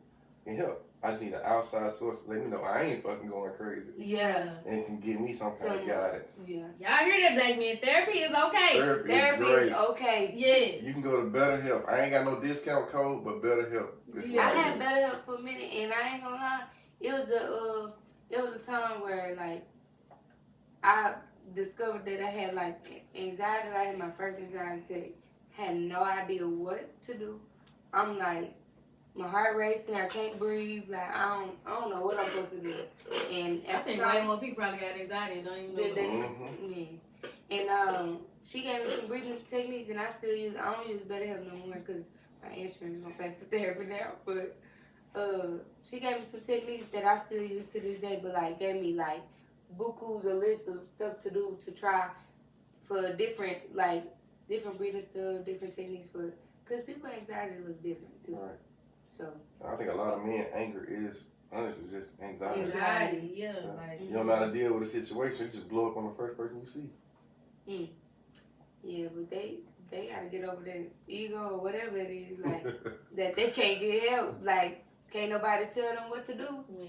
can help. I just need an outside source to let me know I ain't fucking going crazy. Yeah. And can give me some kind of guidance. Yeah. Y'all hear that, black men? Therapy is okay. Therapy is great. Okay. Yeah. You can go to BetterHelp. I ain't got no discount code, but BetterHelp. I had BetterHelp for a minute, and I ain't gonna lie. It was a time where like I discovered that I had like anxiety. I had my first anxiety attack. Had no idea what to do. I'm like. My heart racing, I can't breathe, like I don't know what I'm supposed to do. And I think way more people probably got anxiety and don't even know. And she gave me some breathing techniques, and I don't use BetterHelp no more because my insurance don't pay for therapy now. But she gave me some techniques that I still use to this day, but like gave me like bukus, a list of stuff to do to try for different breathing stuff, different techniques for, because people's anxiety look different too. Right. So I think a lot of men anger is honestly just anxiety. Yeah. Like, you don't know how to deal with a situation, you just blow up on the first person you see. Yeah, but they gotta get over their ego or whatever it is, like that they can't get help. Like can't nobody tell them what to do. Yeah.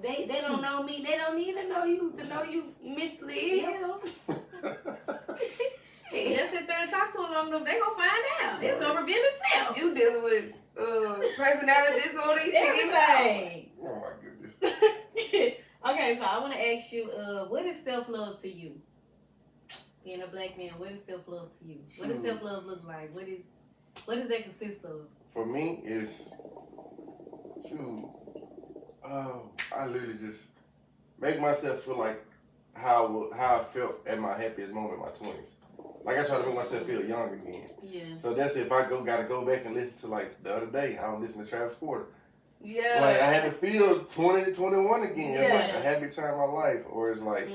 They don't know me. They don't need to know you mentally ill. Just sit there and talk to them long enough, they gonna find out. It's gonna reveal itself. You dealing with personality disorder, everything. Oh my goodness. Okay, so I want to ask you, what is self-love to you? Being a black man, what is self-love to you? What does self-love look like? What does that consist of? For me, it's I literally just make myself feel like how I felt at my happiest moment in my 20s. Like I try to make myself feel young again. Yeah. So that's if I gotta go back and listen to like the other day, I was listening to Travis Porter. Yeah. Like I had to feel 20, 21 again. Yeah. It's like a happy time of my life. Or it's like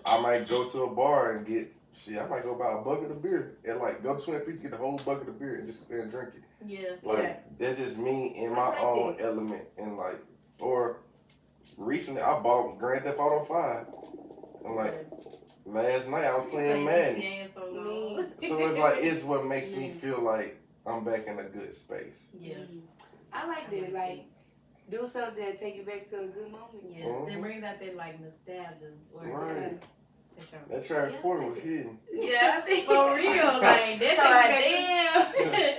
I might go to a bar and I might go buy a bucket of beer and like go to Twin Peaks, get the whole bucket of beer and just sit there and drink it. Yeah. Like that's just me in my own element and like, or recently I bought Grand Theft Auto 5. I'm like, last night I was playing Madden. So it's like, it's what makes me feel like I'm back in a good space. Yeah. I like that. Like, do something that take you back to a good moment. Yeah. It brings out that like nostalgia. Right. That Travis Porter was hidden. Yeah. For real. Like, that's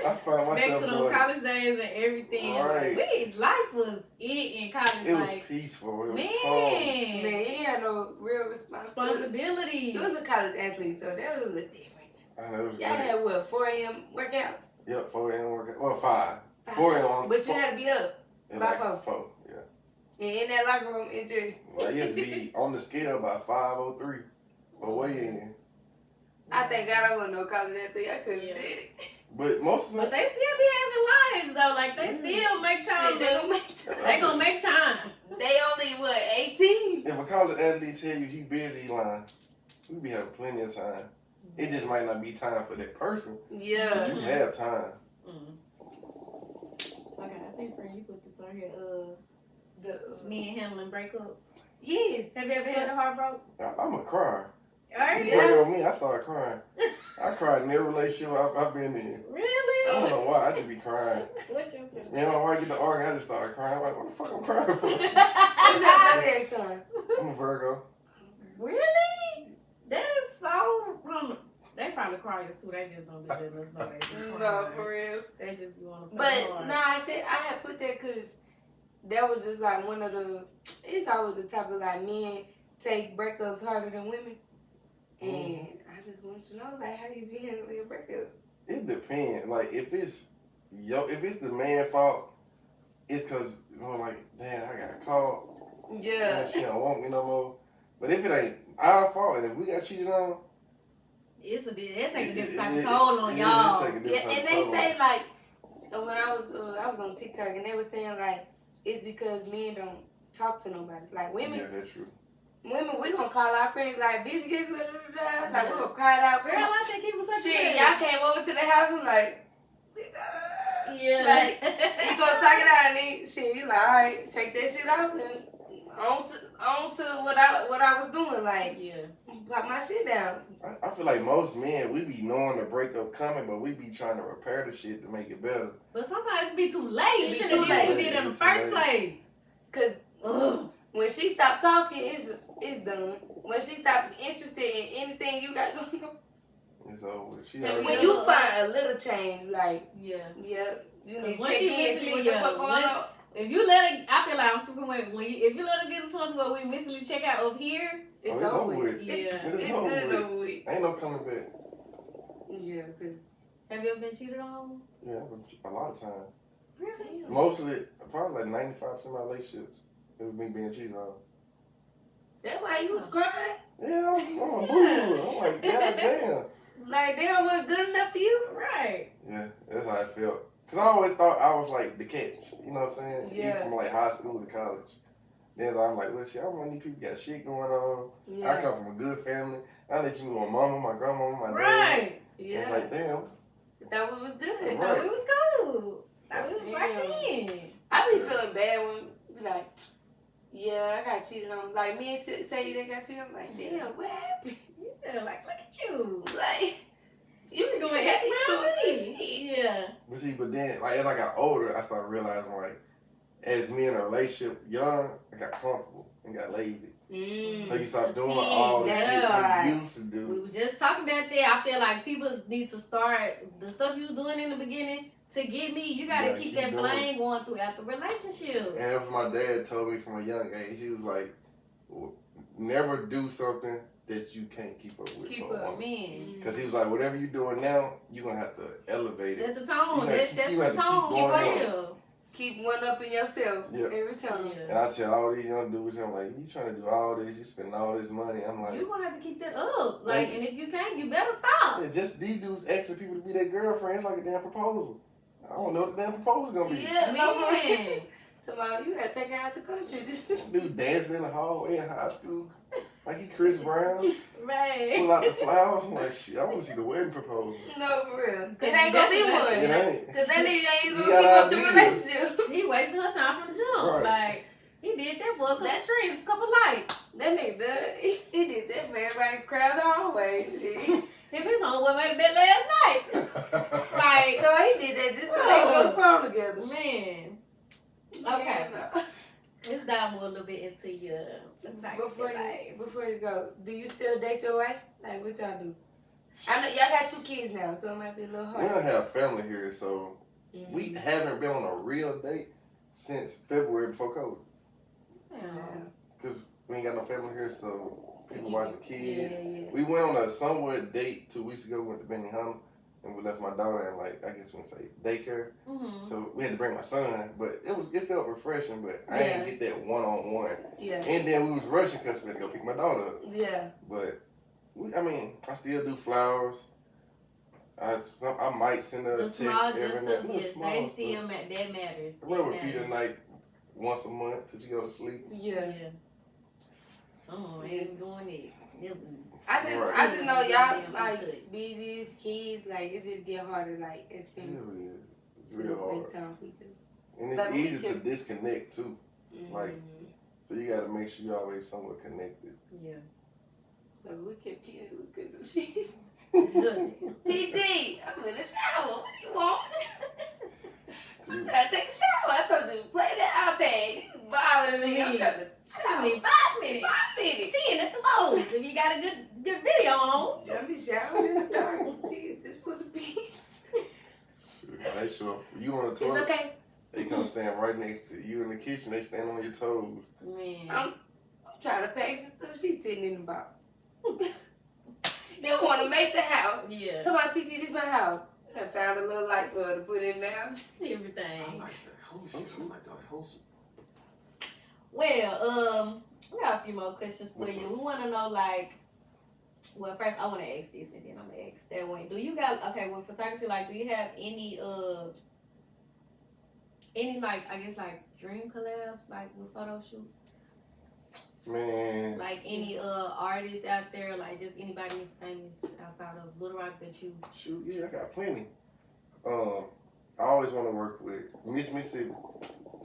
I find myself back to them college days and everything. Right. Life was it in college. It was peaceful. It was fun. Man, he had no real responsibility. He was a college athlete, so that was a little different. I know, it was y'all had what, 4 a.m. workouts? Yep, 4 a.m. workouts. Well, 5. 4 a.m. But you had to be up by 4. 4, yeah. And in that locker room, interest. Well, you had to be on the scale by 5:03. But weigh in. I thank God I wasn't no college athlete. I couldn't do it. But most of them. But they still be having lives though. Like they still make time. They gonna make time. They only 18? If a college athlete tell you he busy, he lying. We be having plenty of time. It just might not be time for that person. Yeah. But you have time. Okay, I think friend, you put this on here. Men handling breakups. Yes. Have you ever had a heartbreak? I'm a crier. Alright. You break up with me, I start crying. I cried in every relationship I've been in. Really? I don't know why, I just be crying. What you say? Man, my wife get to arguing, I just start crying. I'm like, what the fuck I'm crying for? What's your zodiac sign? I'm a Virgo. Really? That is so. They probably crying too. They just don't be letting us know they be crying. No, for real. They just be want to. But no, I had put that because that was just like one of the. It's always the type of like men take breakups harder than women, and I just want to know like how you be handling a breakup. It depends. Like if it's the man's fault, it's cause like damn I got caught. Yeah. Man, she don't want me no more. But if it ain't our fault and if we got cheated on, it's a bit. It take a different type of toll on y'all. Yeah, and they say like when I was on TikTok and they were saying like it's because men don't talk to nobody. Like women. Yeah, that's true. Women, we gonna call our friends like, bitch, guess what? Like, we gonna cry it out. Girl, I think he was such shit, y'all came over to the house and like, yeah. Like, you gonna talk it out and then, shit, you like, alright, shake that shit off and on to what I was doing. Like, yeah. Pop my shit down. I feel like most men, we be knowing the breakup coming, but we be trying to repair the shit to make it better. But sometimes it be too late. You should have did what you did in the first place. Cause when she stopped talking, it's done. When she stopped interested in anything you got going on, it's over. When you find a little change, like you need to check in and see what the fuck going on. If you let it, I feel like I'm super with if you let it get to the point where we mentally check out up here, it's over with. Yeah, it's good over with. Ain't no coming back. Yeah, cause have you ever been cheated on? Yeah, a lot of times. Really? Mostly, probably like 95% of my relationships, it was me being cheated on. That's why you was crying? Yeah, I'm boo-hoo. I'm like, god damn. Like, damn, wasn't good enough for you? Right. Yeah, that's how I felt. Because I always thought I was like the catch. You know what I'm saying? Yeah. Even from like high school to college. Then I'm like, well, shit, I want these people got shit going on. Yeah. I come from a good family. I let you know my mama, my grandmama, my dad. Right. Yeah. It's like, damn. That one was good. Right. No, it was good. That was right then. I be feeling bad when be like, yeah, I got cheated on. Like, men say they got cheated on. I'm like, damn, what happened? Yeah, like, look at you. Like, you You doing X, X, Yeah. But then, like, as I got older, I started realizing, like, as me in a relationship, young, I got comfortable and got lazy. So you start doing all the shit you used to do. We were just talking about that. I feel like people need to start the stuff you was doing in the beginning to get me. You gotta keep that flame going throughout the relationship. And that's what my dad told me from a young age. He was like, never do something that you can't keep up with. Keep up, man. Because he was like, whatever you're doing now, you're going to have to elevate it. Set the tone. That sets the tone. Keep real. Keep one up in yourself every time. Yeah. And I tell all these young dudes, I'm like, you trying to do all this, you spend all this money. I'm like, you're going to have to keep that up. Like, and if you can't, you better stop. Yeah, just these dudes asking people to be their girlfriend. It's like a damn proposal. I don't know what the damn proposal's going to be. Yeah, man. Tomorrow, you got to take her out the country. Dude dancing in the hallway in high school. Like he Chris Brown. Right. Pull out the flowers. I'm like, shit, I want to see the wedding proposal. No, for real. It ain't going to be one. It ain't. Because that nigga ain't going to keep up the relationship. He wasting her time from the jump. Right. Like, he did that for a couple streams, a couple lights. That nigga, he did that for everybody crowd the hallway. Shit. If his homeboy made a bet last night. Like, so he did that just so they can go to prom together. Man. Okay. Yeah, Let's dive more a little bit into your before you go, do you still date your wife? Like, what y'all do? I know y'all got 2 kids now, so it might be a little hard. We don't have family here, so we haven't been on a real date since February before COVID. Because we ain't got no family here, so people watch the kids. Yeah. We went on a somewhat date 2 weeks ago. Went to Benihana, and we left my daughter in, like, I guess we can say daycare. So we had to bring my son, but it felt refreshing. But I didn't get that one-on-one. Yeah. And then we was rushing because we had to go pick my daughter up. Yeah. But I still do flowers. I might send her a text every night. They still that matters. I rub her feet at night once a month till she go to sleep. Yeah. Someone ain't doing it. I just know y'all like busy as kids, like it just get harder, like it's real hard. Make time for you too. And it's easy to disconnect too. Like, so you gotta make sure you're always somewhat connected. Yeah. Like, we kept kidding, we couldn't do shit. Look, TT, I'm in the shower. What do you want? I'm trying to take a shower. I told you, play that iPad. You bothering me. I'm trying to shower. only 5 minutes. 5 minutes. 10 at the most. If you got a good video on. Yeah, I be showering in the dark. Shit, just put some peace. They sure. You on the It's toilet? okay. They come stand right next to you in the kitchen. They stand on your toes. Man. I'm trying to pack some stuff. She's sitting in the box. They want to make the house. Yeah. Tell my TT, this my house. I found a little light bulb to put in the house. Everything. I like that wholesome. Well, we got a few more questions for What's you. up? We want to know, like, well, first I want to ask this, and then I'm gonna ask that one. Do you got with photography? Like, do you have any like, I guess, like dream collabs, like with photo shoots? Man. Like any artists out there, like just anybody famous outside of Little Rock that you? Shoot, yeah, I got plenty. I always want to work with Miss Mississippi,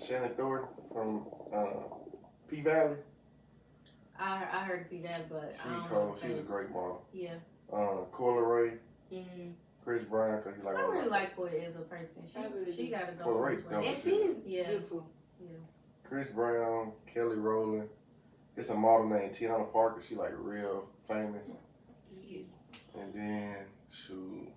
Shannon Thornton from P Valley. I heard P Valley, but She I don't cold. know. She was a great model. Yeah. Coyle Ray, Mm-hmm. Chris Brown, cause he like. I really like Coy as a person. I really She do. got a dope Coy Ray's as dope. well. And she's Yeah. beautiful. Chris Brown, Kelly Rowland. It's a model named Tiana Parker. She like real famous. Excuse me. And then shoot,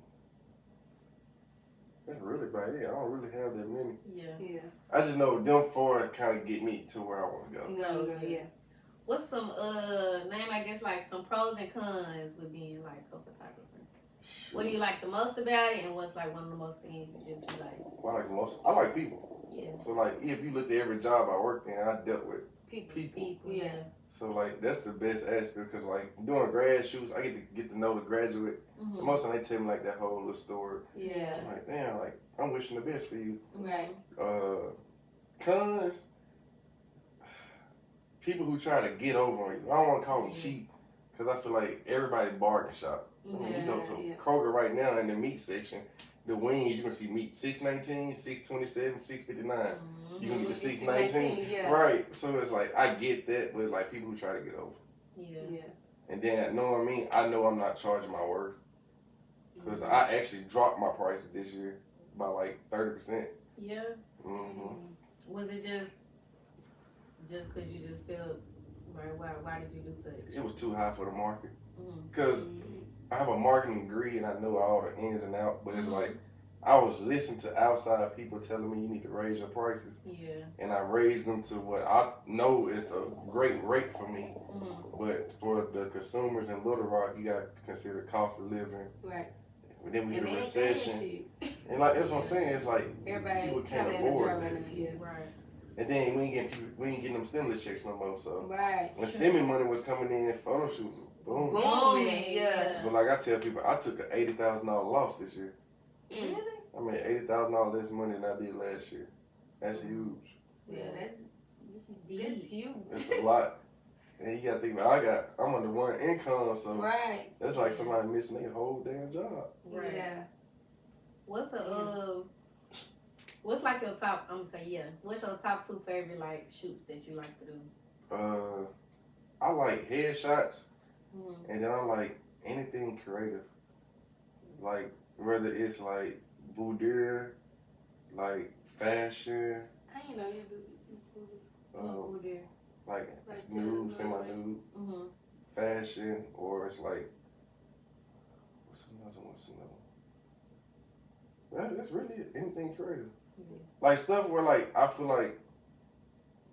that's really about it. I don't really have that many. Yeah. Yeah. I just know them four kind of get me to where I want to go. No, yeah. What's some name? I guess like some pros and cons with being like a photographer. Shoot. What do you like the most about it, and what's like one of the most things you just be like? What I like the most? I like people. Yeah. So like, if you look at every job I worked in, I dealt with People. people. People. Yeah. Yeah. So like, that's the best aspect because like doing grad shoots, I get to know the graduate. Mhm. Most of the time they tell me like that whole little story. Yeah. I'm like, damn, like I'm wishing the best for you. Right. Cons, people who try to get over on you. I don't want to call them Yeah. cheap because I feel like everybody bargain shop. When you go to Yeah. Kroger right now in the meat section, the wings you can see meat $6.19, $6.27, $6.59. You can get the $6.19, yeah. right? So it's like I get that, but like people who try to get over. Yeah. Yeah. And then knowing me, I know I'm not charging my worth because I actually dropped my prices this year by like 30%. Yeah. Mm-hmm. Was it just because you just felt right? Why did you do such? It was too high for the market Mm-hmm. because I have a marketing degree and I know all the ins and outs, but it's like I was listening to outside people telling me you need to raise your prices, Yeah. and I raised them to what I know is a great rate for me. Mm-hmm. But for the consumers in Little Rock, you got to consider cost of living. Right. And then we get And a they ain't recession, saying and like that's what I'm saying. It's like shit. Everybody people can't kinda in a afford drum that. in the- yeah. Right. And then we ain't getting them stimulus checks no more. So Right. when stimulus money was coming in, photo shoots, boom. Booming, yeah. But like I tell people, I took an $80,000 loss this year. Mm. I made $80,000 less money than I did last year. That's huge. Yeah, that's Deep. you. That's a lot. And you gotta think about I'm under one income, so Right. that's like somebody missing their whole damn job. Right. Yeah. What's what's like your top? I'm gonna say What's your top 2 favorite like shoots that you like to do? I like headshots, Mm-hmm. and then I like anything creative. Like whether it's like boudoir, like fashion, I ain't know you do. like Like nude, the- semi-nude, Mm-hmm. fashion, or it's like what's another one? That's really it. Anything creative. Yeah. Like stuff where like I feel like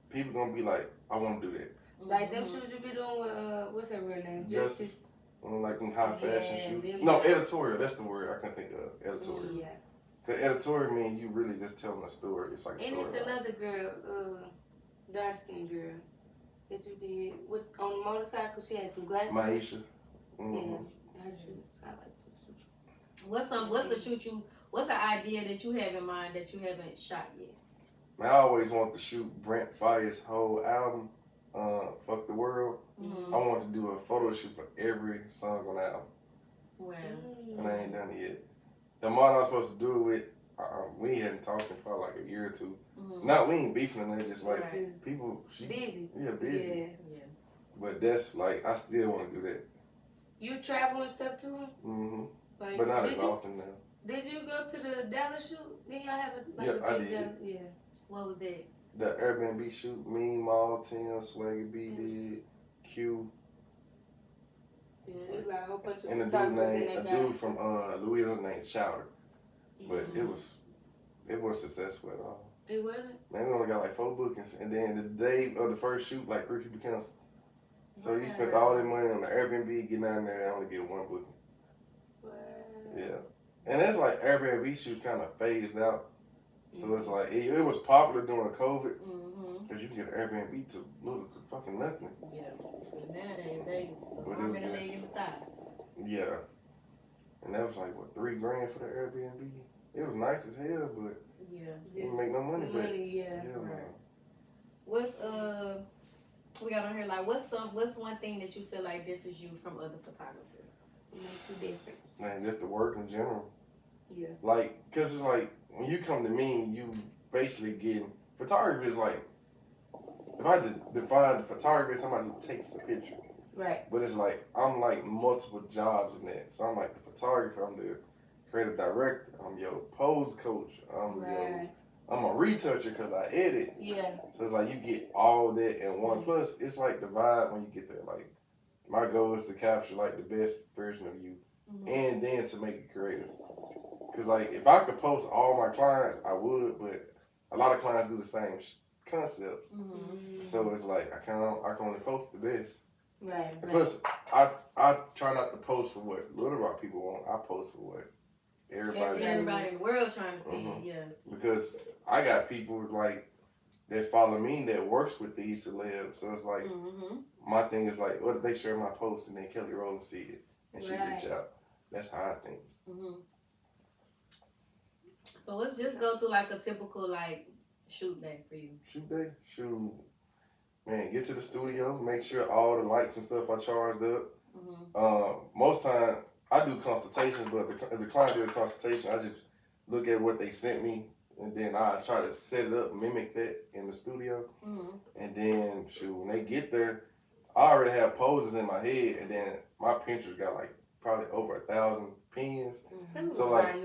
people gonna be like, I want to do that. Like them shoes you be doing with what's her real name? Justice. Like them high fashion Yeah, shoes. them- No, editorial. That's the word I can think of. Editorial. Yeah. Cause editorial mean you really just telling a story. It's like a And it's story. another girl, dark skinned girl that you did with on the motorcycle. She had some glasses. Maisha. Mm-hmm. Yeah. Her shoes. I like those shoes. What's an idea that you have in mind that you haven't shot yet? Man, I always want to shoot Brent Faiyaz's whole album, Fuck the World. Mm-hmm. I want to do a photo shoot for every song on the album. Wow. And I ain't done it yet. The model I was supposed to do it with, we hadn't talked in probably like a year or two. Mm-hmm. Not we ain't beefing or nothing, just like Right. people, she Busy. yeah, busy. Yeah. But that's like, I still want to do that. You travel and stuff too? Mm-hmm. Like, But not as often now. Did you go to the Dallas shoot? Did y'all have a Yeah, I did. Dallas? Yeah. What was that? The Airbnb shoot, me, Maul, Tim, Swaggy B did, Q, Yeah, it was like a whole bunch of and a dude photographers named in that a dude from Louisiana named Chowder. But it wasn't successful at all. It wasn't? Man, we only got like 4 bookings, and then the day of the first shoot, like 3 people cancel. So you spent all that money on the Airbnb, getting down there, and only get 1 booking. Wow. Yeah, and that's like Airbnb shoot kind of phased out. So it's like it was popular during COVID because you can get an Airbnb to little to fucking nothing. Yeah. But nowadays they But farm it in was the just- thigh. Yeah, and that was like what $3,000 for the Airbnb. It was nice as hell, but Yeah. you didn't make no money back. Yeah. Hell no. Right. What's we got on here like what's one thing that you feel like differs you from other photographers? Makes you different. Man, just the work in general. Yeah. Like, cause it's like when you come to me, you basically getting photography is like if I define the photography as somebody who takes a picture. Right. But it's like I'm like multiple jobs in that. So I'm like the photographer, I'm the creative director, I'm your pose coach, I'm a retoucher because I edit. Yeah. So it's like you get all that in one. Plus, it's like the vibe when you get there. Like my goal is to capture like the best version of you, and then to make it creative. Cause like if I could post all my clients, I would, but a lot of clients do the same concepts. So it's like I can only post the best. Right. And plus, I try not to post for what Little Rock people want. I post for what everybody in the world trying to see. Yeah. Because I got people like that follow me that works with these celebs. So it's like my thing is like, what if they share my post and then Kelly Rowland see it and she reach out? That's how I think. So let's just go through like a typical like shoot day for you. Shoot day? Shoot. Man, get to the studio, make sure all the lights and stuff are charged up. Most time I do consultations, but if the client do a consultation, I just look at what they sent me and then I try to set it up, mimic that in the studio. And then shoot, when they get there, I already have poses in my head and then my Pinterest got like probably over 1,000 pins. So like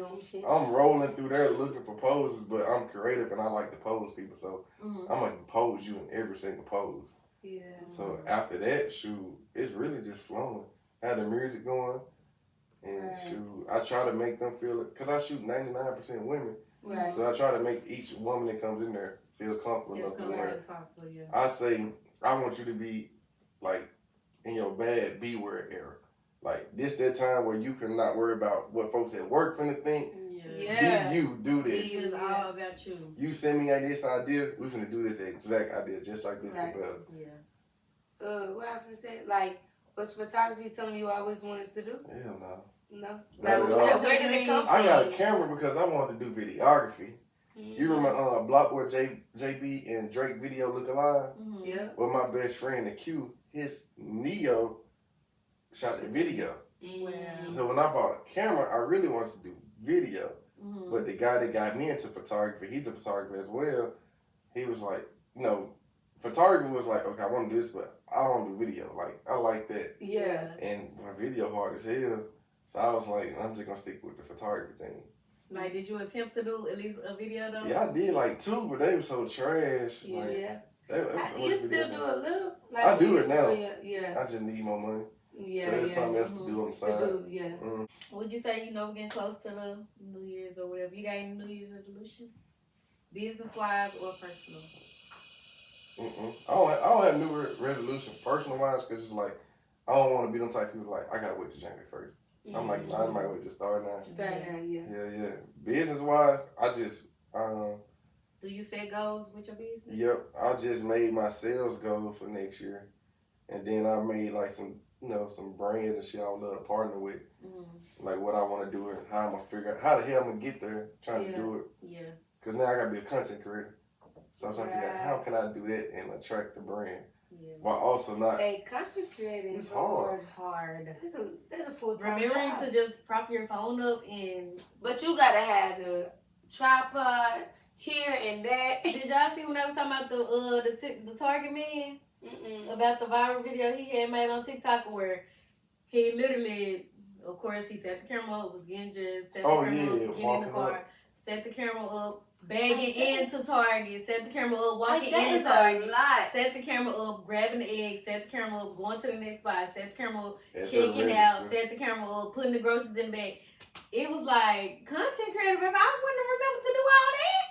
I'm rolling through there looking for poses, but I'm creative and I like to pose people. So I'm gonna pose you in every single pose. Yeah. So after that, shoot, it's really just flowing. I had the music going, and shoot, I try to make them feel it because I shoot 99% women. Right. So I try to make each woman that comes in there feel comfortable enough to wear. As possible, yeah. I say I want you to be like in your bad B-word era. Like this that time where you can not worry about what folks at work finna think. Yeah. Be you, do this. It's all about you. You send me this idea, we finna do this exact idea just like this, but better. Yeah. What I finna say? Like, was photography something you always wanted to do? Hell no. No. Not Like, at all. where did it come from? I got a camera because I wanted to do videography. You remember Blockboy JB and Drake video Look Alive? Yeah. Well, my best friend, the Q, his Neo shot the video. Wow. So when I bought a camera, I really wanted to do video. But the guy that got me into photography, he's a photographer as well. He was like, photography was like, okay, I want to do this, but I don't want to do video. Like, I like that. Yeah. And my video hard as hell. So I was like, I'm just going to stick with the photography thing. Like, did you attempt to do at least a video though? Yeah, I did like 2, but they were so trash. Yeah. Like, Yeah. You still do a little? Like, I do it now. Yeah. I just need more money. Yeah. So there's something else to do on the side. Would you say, we're getting close to the New Year's or whatever? You got any New Year's resolutions? Business-wise or personal? I don't have new resolution personal-wise because it's like, I don't want to be them type of people like, I got to wait till January 1st. I'm like, I might wait to start now. Yeah. Business-wise, I just, do you set goals with your business? Yep, I just made my sales goal for next year. And then I made like some brands and shit I would love to partner with. Like what I want to do and how I'm going to figure out how the hell I'm going to get there trying to do it. Yeah. Because now I got to be a content creator. So I'm trying to figure out how can I do that and attract the brand. Yeah. While also not. Hey, content creating is hard. That's a full-time Remembering job. to just prop your phone up and... But you got to have the tripod here and that. Did y'all see when I was talking about the Target man? About the viral video he had made on TikTok where he literally, of course, he set the camera up, was getting dressed, set the Oh, camera yeah, up, get in walking the car, up. set the camera up, bagging into Target, set the camera up, walking that into is a Target, lot. set the camera up, grabbing the egg, set the camera up, going to the next spot, set the camera up, At the checking out, register. set the camera up, putting the groceries in the bag. It was like content creator. If I wouldn't remember to do all that.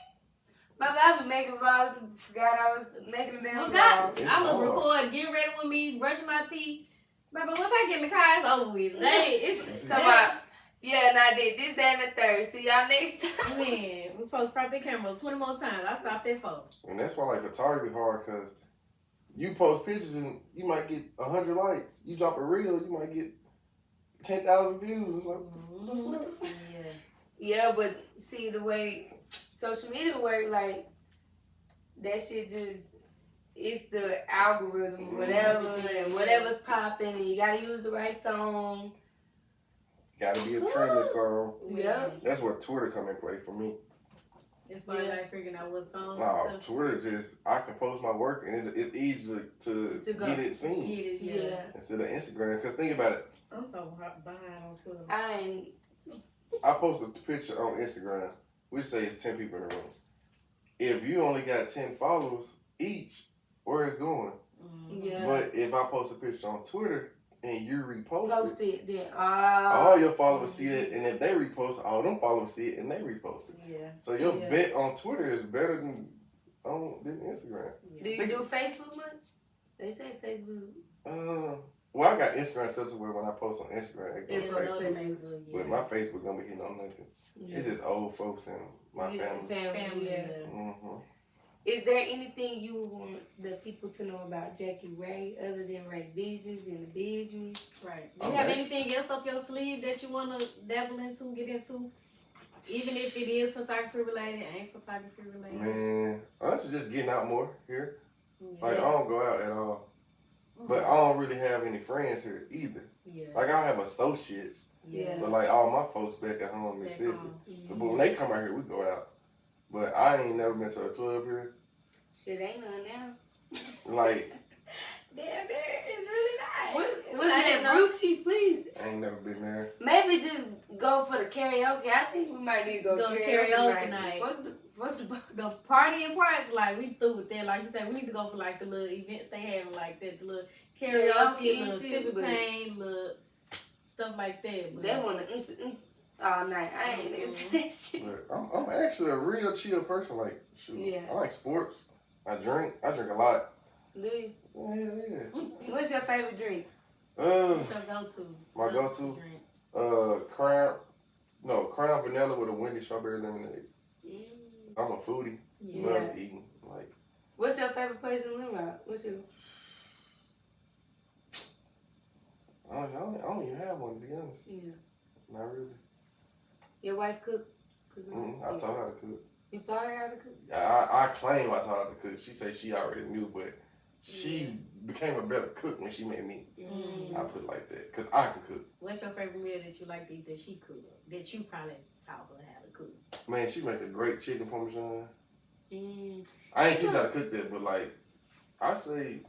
But I be making vlogs. Forgot I was making them Well, vlogs. God, It's I'm gonna hard. record, get ready with me, brushing my teeth. But once I get in the car, it's over with. It's So about, yeah, and I did this, that, and the third. See y'all next time. Man, we're supposed to prop their cameras 20 more times. I stopped there for. And that's why like photography hard because you post pictures and you might get 100 likes. You drop a reel, you might get 10,000 views. It's like, what the fuck? Yeah. Yeah, but see the way social media work, like that shit just it's the algorithm, whatever, and whatever's popping, and you gotta use the right song. Gotta be a trending song. Yeah. That's where Twitter come in play for me. As far as like figuring out what songs. No, and stuff. Twitter just, I can post my work and it's easy to To go. get it seen Get it, Yeah. instead of Instagram. Because think about it, I'm so behind on Twitter. I ain't. I post a picture on Instagram. We say it's 10 people in the room. If you only got 10 followers each, where it's going. Yeah. But if I post a picture on Twitter and you repost Post it, it then. all your followers see it, and if they repost it, all them followers see it and they repost it. Yeah. So your Yeah. bet on Twitter is better than Instagram. Do you do Facebook much? They say Facebook. Well, I got Instagram set to where when I post on Instagram, it It goes goes Facebook. Facebook. Yeah. But my Facebook don't be hitting on nothing. Yeah. It's just old folks and my family. Family. Yeah. Mm-hmm. Is there anything you want the people to know about Jackie Ray other than Ray Visions and the business? Right. Do you have anything else up your sleeve that you want to dabble into, get into? Even if it is photography related, ain't photography related. Man, us just getting out more here. Yeah. Like, I don't go out at all. But I don't really have any friends here either. Yeah. Like, I have associates. Yeah. But, like, all my folks back at home in Back Mississippi. home. But when they come out here, we go out. But I ain't never been to a club here. Shit, ain't none now. Like, Damn, it's really nice. What's that? Brewskis, please. I ain't never been there. Maybe just go for the karaoke. I think we might need to go karaoke night. night. Fuck the The partying parts, like, we through with that. Like you said, we need to go for, like, the little events they have, like that, the little karaoke, Karaoke little and shit, sipping but- pain, little stuff like that. But They want to all night. I ain't into that shit. But I'm actually a real chill person. Like, shoot, Yeah. I like sports. I drink a lot. Do you? Hell yeah. What's your favorite drink? what's your go-to? My go-to? drink? Crown vanilla with a Wendy strawberry lemonade. I'm a foodie. Yeah. Love eating. Like, What's your favorite place in Little Rock? What's your? honestly, I don't even have one, to be honest. Yeah. Not really. Your wife cook? I taught her how to cook. You taught her how to cook? I claim I taught her to cook. She said she already knew, but she became a better cook when she made me. I put it like that, because I can cook. What's your favorite meal that you like to eat that she cooked? That you probably taught her how to cook? Man, she make a great chicken parmesan. Mm. I ain't teach her how to cook that, but like, I say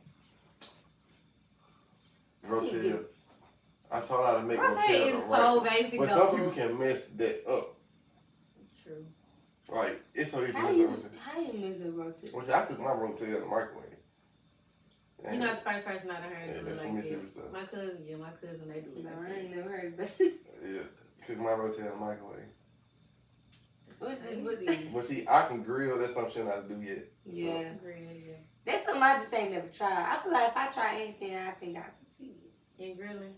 rotel. I taught her how to make rotel. Rotel is the right so way. basic. But though. some people can mess that up. True. Like, it's so easy to How mess you up. how you miss a rotel? Well, see, I cook my rotel in the microwave. You're not the first person I've heard Yeah, do it that's like some that. Mississippi stuff. My cousin, they do it No, like I that. ain't never heard of that. Yeah, cook my rotel in the microwave. What's this? Easy. But see, I can grill. That's some shit I do yet. Yeah. Yeah. That's something I just ain't never tried. I feel like if I try anything, I think I succeed. And grilling.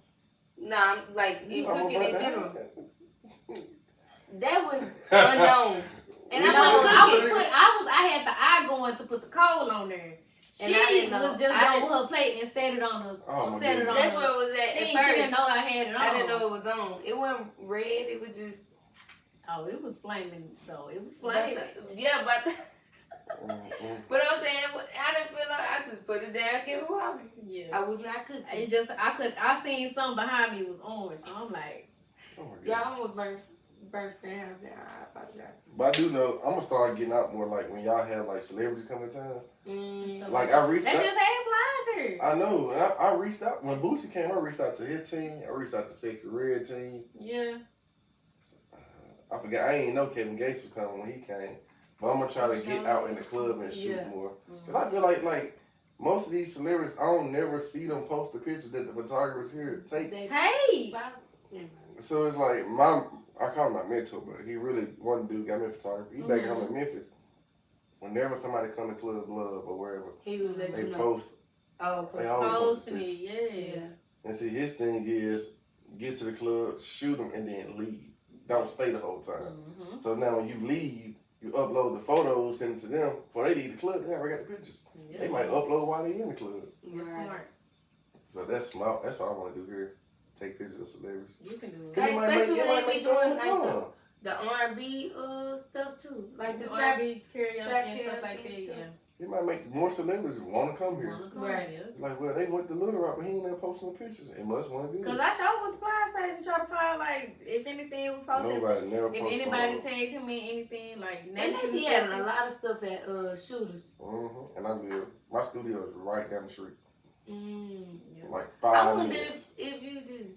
Nah, I'm like in I'm cooking about in to- general. That was unknown. And No, I I had the eye going to put the coal on there. And I She didn't know. was just I going didn't- with her plate and set it on the. Oh, my set it on. That's the where it was at thing. first. She didn't know I had it on. I didn't know it was on. It wasn't red. It was just. Oh, it was flaming though. It was But flaming. yeah, but Mm-mm. but I'm saying I didn't feel like I just put it down, kept it walking. Yeah. I was not cooking. It just I seen something behind me was orange, so I'm like, Oh my God. Y'all almost burned. boyfriend house down. I apologize. But I do know I'm gonna start getting out more. Like when y'all have like celebrities come in town. Mm. Like I reached They out. just had Blizer. I know. I reached out when Boosie came. I reached out to his team. I reached out to Sexy Red team. Yeah. I forgot. I ain't know Kevin Gates was coming when he came. But I'm gonna try to get out in the club and shoot more. Cause I feel like most of these celebrities, I don't never see them post the pictures that the photographers here take. Tape. So it's like I call him my mentor, but he really one dude got me a photographer. He back home in Memphis. Whenever somebody come to Club Love or wherever, he would let they you know. post. Oh, They always post Posting it, pictures. yes. And see, his thing is get to the club, shoot them, and then leave. Don't stay the whole time. Mm-hmm. So now when you leave, you upload the photos, send it to them. Before they leave the club, they already got the pictures. Yeah. They might upload while they in the club. You're smart. So that's what I want to do here. Take pictures of celebrities. You can do it. Like, especially when they be doing like fun. the R&B stuff too, like the The trap. R&B karaoke trap and stuff like karaoke that. and stuff. Yeah. It might make more celebrities want to come here. Right. Like, well, they went to Little Rock, but he ain't there posting the pictures. It must want to do Because it. I showed with the Plies page and try to find, like, if anything was posted. Nobody never If posted. anybody tagged him in anything, like, And they be having a lot of stuff at shooters. And I live. My studio is right down the street. Yeah. Like I 5 wonder minutes. if you just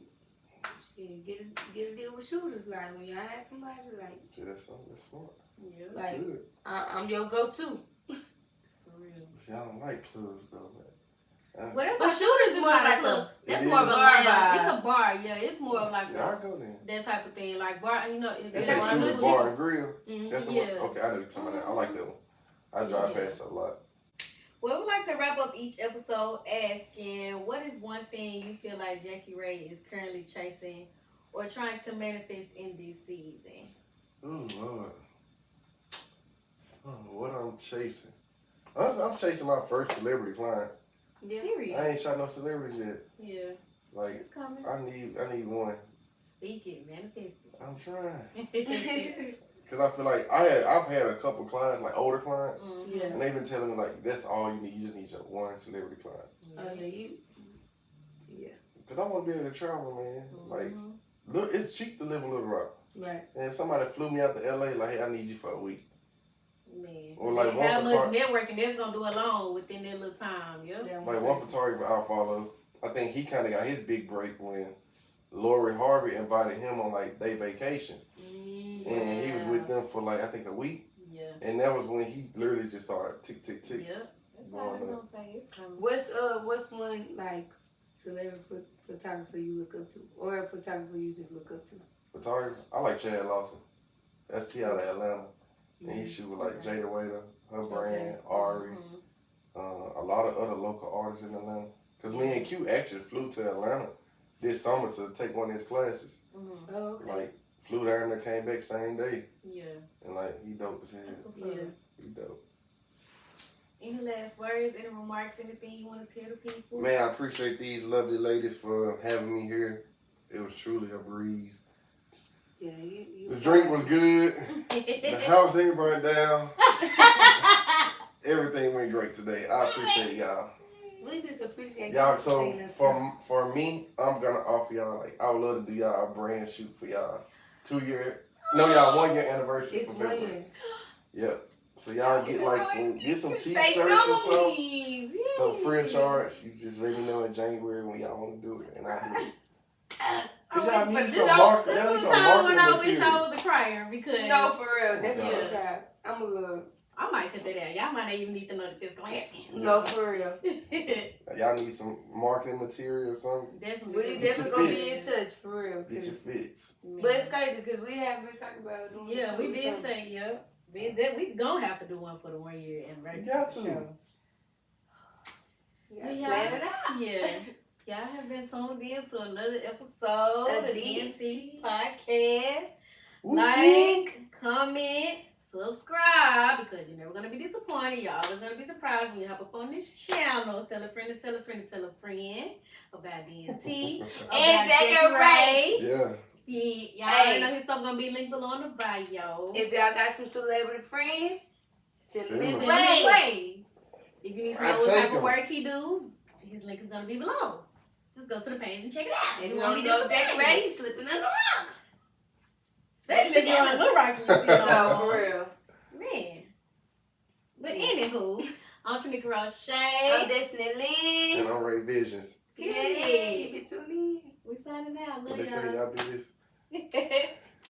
get a deal with shooters, like when y'all have somebody like. Yeah, that's smart. Yeah. Like Good. I'm your go-to. For real. See, I don't like clubs though, man. Well, that's But what shooters is more not like a club. That's It more of is. a bar lounge. vibe. It's a bar, yeah. It's more of like Shit, I go there. that type of thing. Like bar, you know. If That's It's a a shooter's good bar and grill. Mm-hmm. That's the Yeah. one. Okay, I know you're talking about that. I like that one. I drive Yeah. past it a lot. Well, we like to wrap up each episode asking, what is one thing you feel like Jackie Ray is currently chasing or trying to manifest in this season? Oh, Lord. Oh, what I'm chasing. I'm chasing my first celebrity client. Yeah. Period. I ain't shot no celebrities yet. Yeah, Like, it's coming. I need one. Speak it, manifest I'm trying. it. Because I feel like I've had a couple clients, like older clients, Yeah. and they've been telling me, like, that's all you need. You just need your one celebrity client. Oh yeah, you. Yeah. Because I want to be able to travel, man. Like, look, it's cheap to live in Little Rock. Right. And if somebody flew me out to LA, like, hey, I need you for a week. Man. Or like how one much photog- networking that's gonna do alone within that little time, yeah. Like one photographer I follow, I think he kind of got his big break when Lori Harvey invited him on like their vacation, and he was with them for like I think a week, Yeah. and that was when he literally just started tick tick tick. Yeah. That's how it's gonna take. It's coming. What's one like celebrity photographer you look up to, or a photographer you just look up to? Photographer, I like Chad Lawson. That's he out of Atlanta, and he shoot with like Okay. Jada Waiter, her brand, Ari, a lot of other local artists in Atlanta. Cause me and Q actually flew to Atlanta this summer to take one of his classes. Mm-hmm. Oh, okay. Like flew down there, came back same day, Yeah. and like he dope as hell. That's what's up. Yeah. He dope. Any last words, any remarks, anything you want to tell the people? Man, I appreciate these lovely ladies for having me here. It was truly a breeze. Yeah, you The drink was good. The house ain't burnt down. Everything went great today. I appreciate y'all. We just appreciate Y'all, you so taking us for me, I'm gonna offer y'all like I would love to do y'all a brand shoot for y'all 1 year anniversary. It's for 1 February. year. Yep. So y'all get like some t-shirts Stay or something. tuned. So free of charge. You just let me know in January when y'all want to do it, and I'll do it. Cause y'all need some marketing. Y'all need This some time when I marketing wish I material. was a crier because No, for real. That's Yeah. real time. I'm a little. I might cut that out. Y'all might not even need to know that this gonna happen. No, for real. Y'all need some marketing material or something. Definitely. We definitely gonna be in touch, for real. Get your 'cause- fix. But it's crazy because we have been talking about doing the Yeah, show we or did something. say, yeah. We gonna have to do one for the 1 year anniversary. You got for to. sure. We gotta Yeah. plan it out. Yeah. Y'all have been tuned in to another episode of A DNT DNT. Podcast. Woo-hoo. Like, comment, subscribe, because you're never gonna be disappointed. You're always gonna be surprised when you hop up on this channel. Tell a friend to tell a friend to tell a friend about DNT. about And Jackie Ray. Yeah. Yeah, y'all Hey. already know his stuff gonna be linked below in the bio. If y'all got some celebrity friends, send Send them them. his Send him his way. way. If you need to I know what take type of him. work he do, his link is gonna be below. Just go to the page and check it out. If You you won't want be to know Jackie disappointed. Ray, he's slipping under the rock. Especially if you're on Little Rock, you see it No, all. for real. Man. But anywho, I'm Tanika Roche. I'm Destiny Lynn. And I'm Ray Visions. Yeah, keep it tuned in. We signing out. What Love they say, y'all. y'all do this.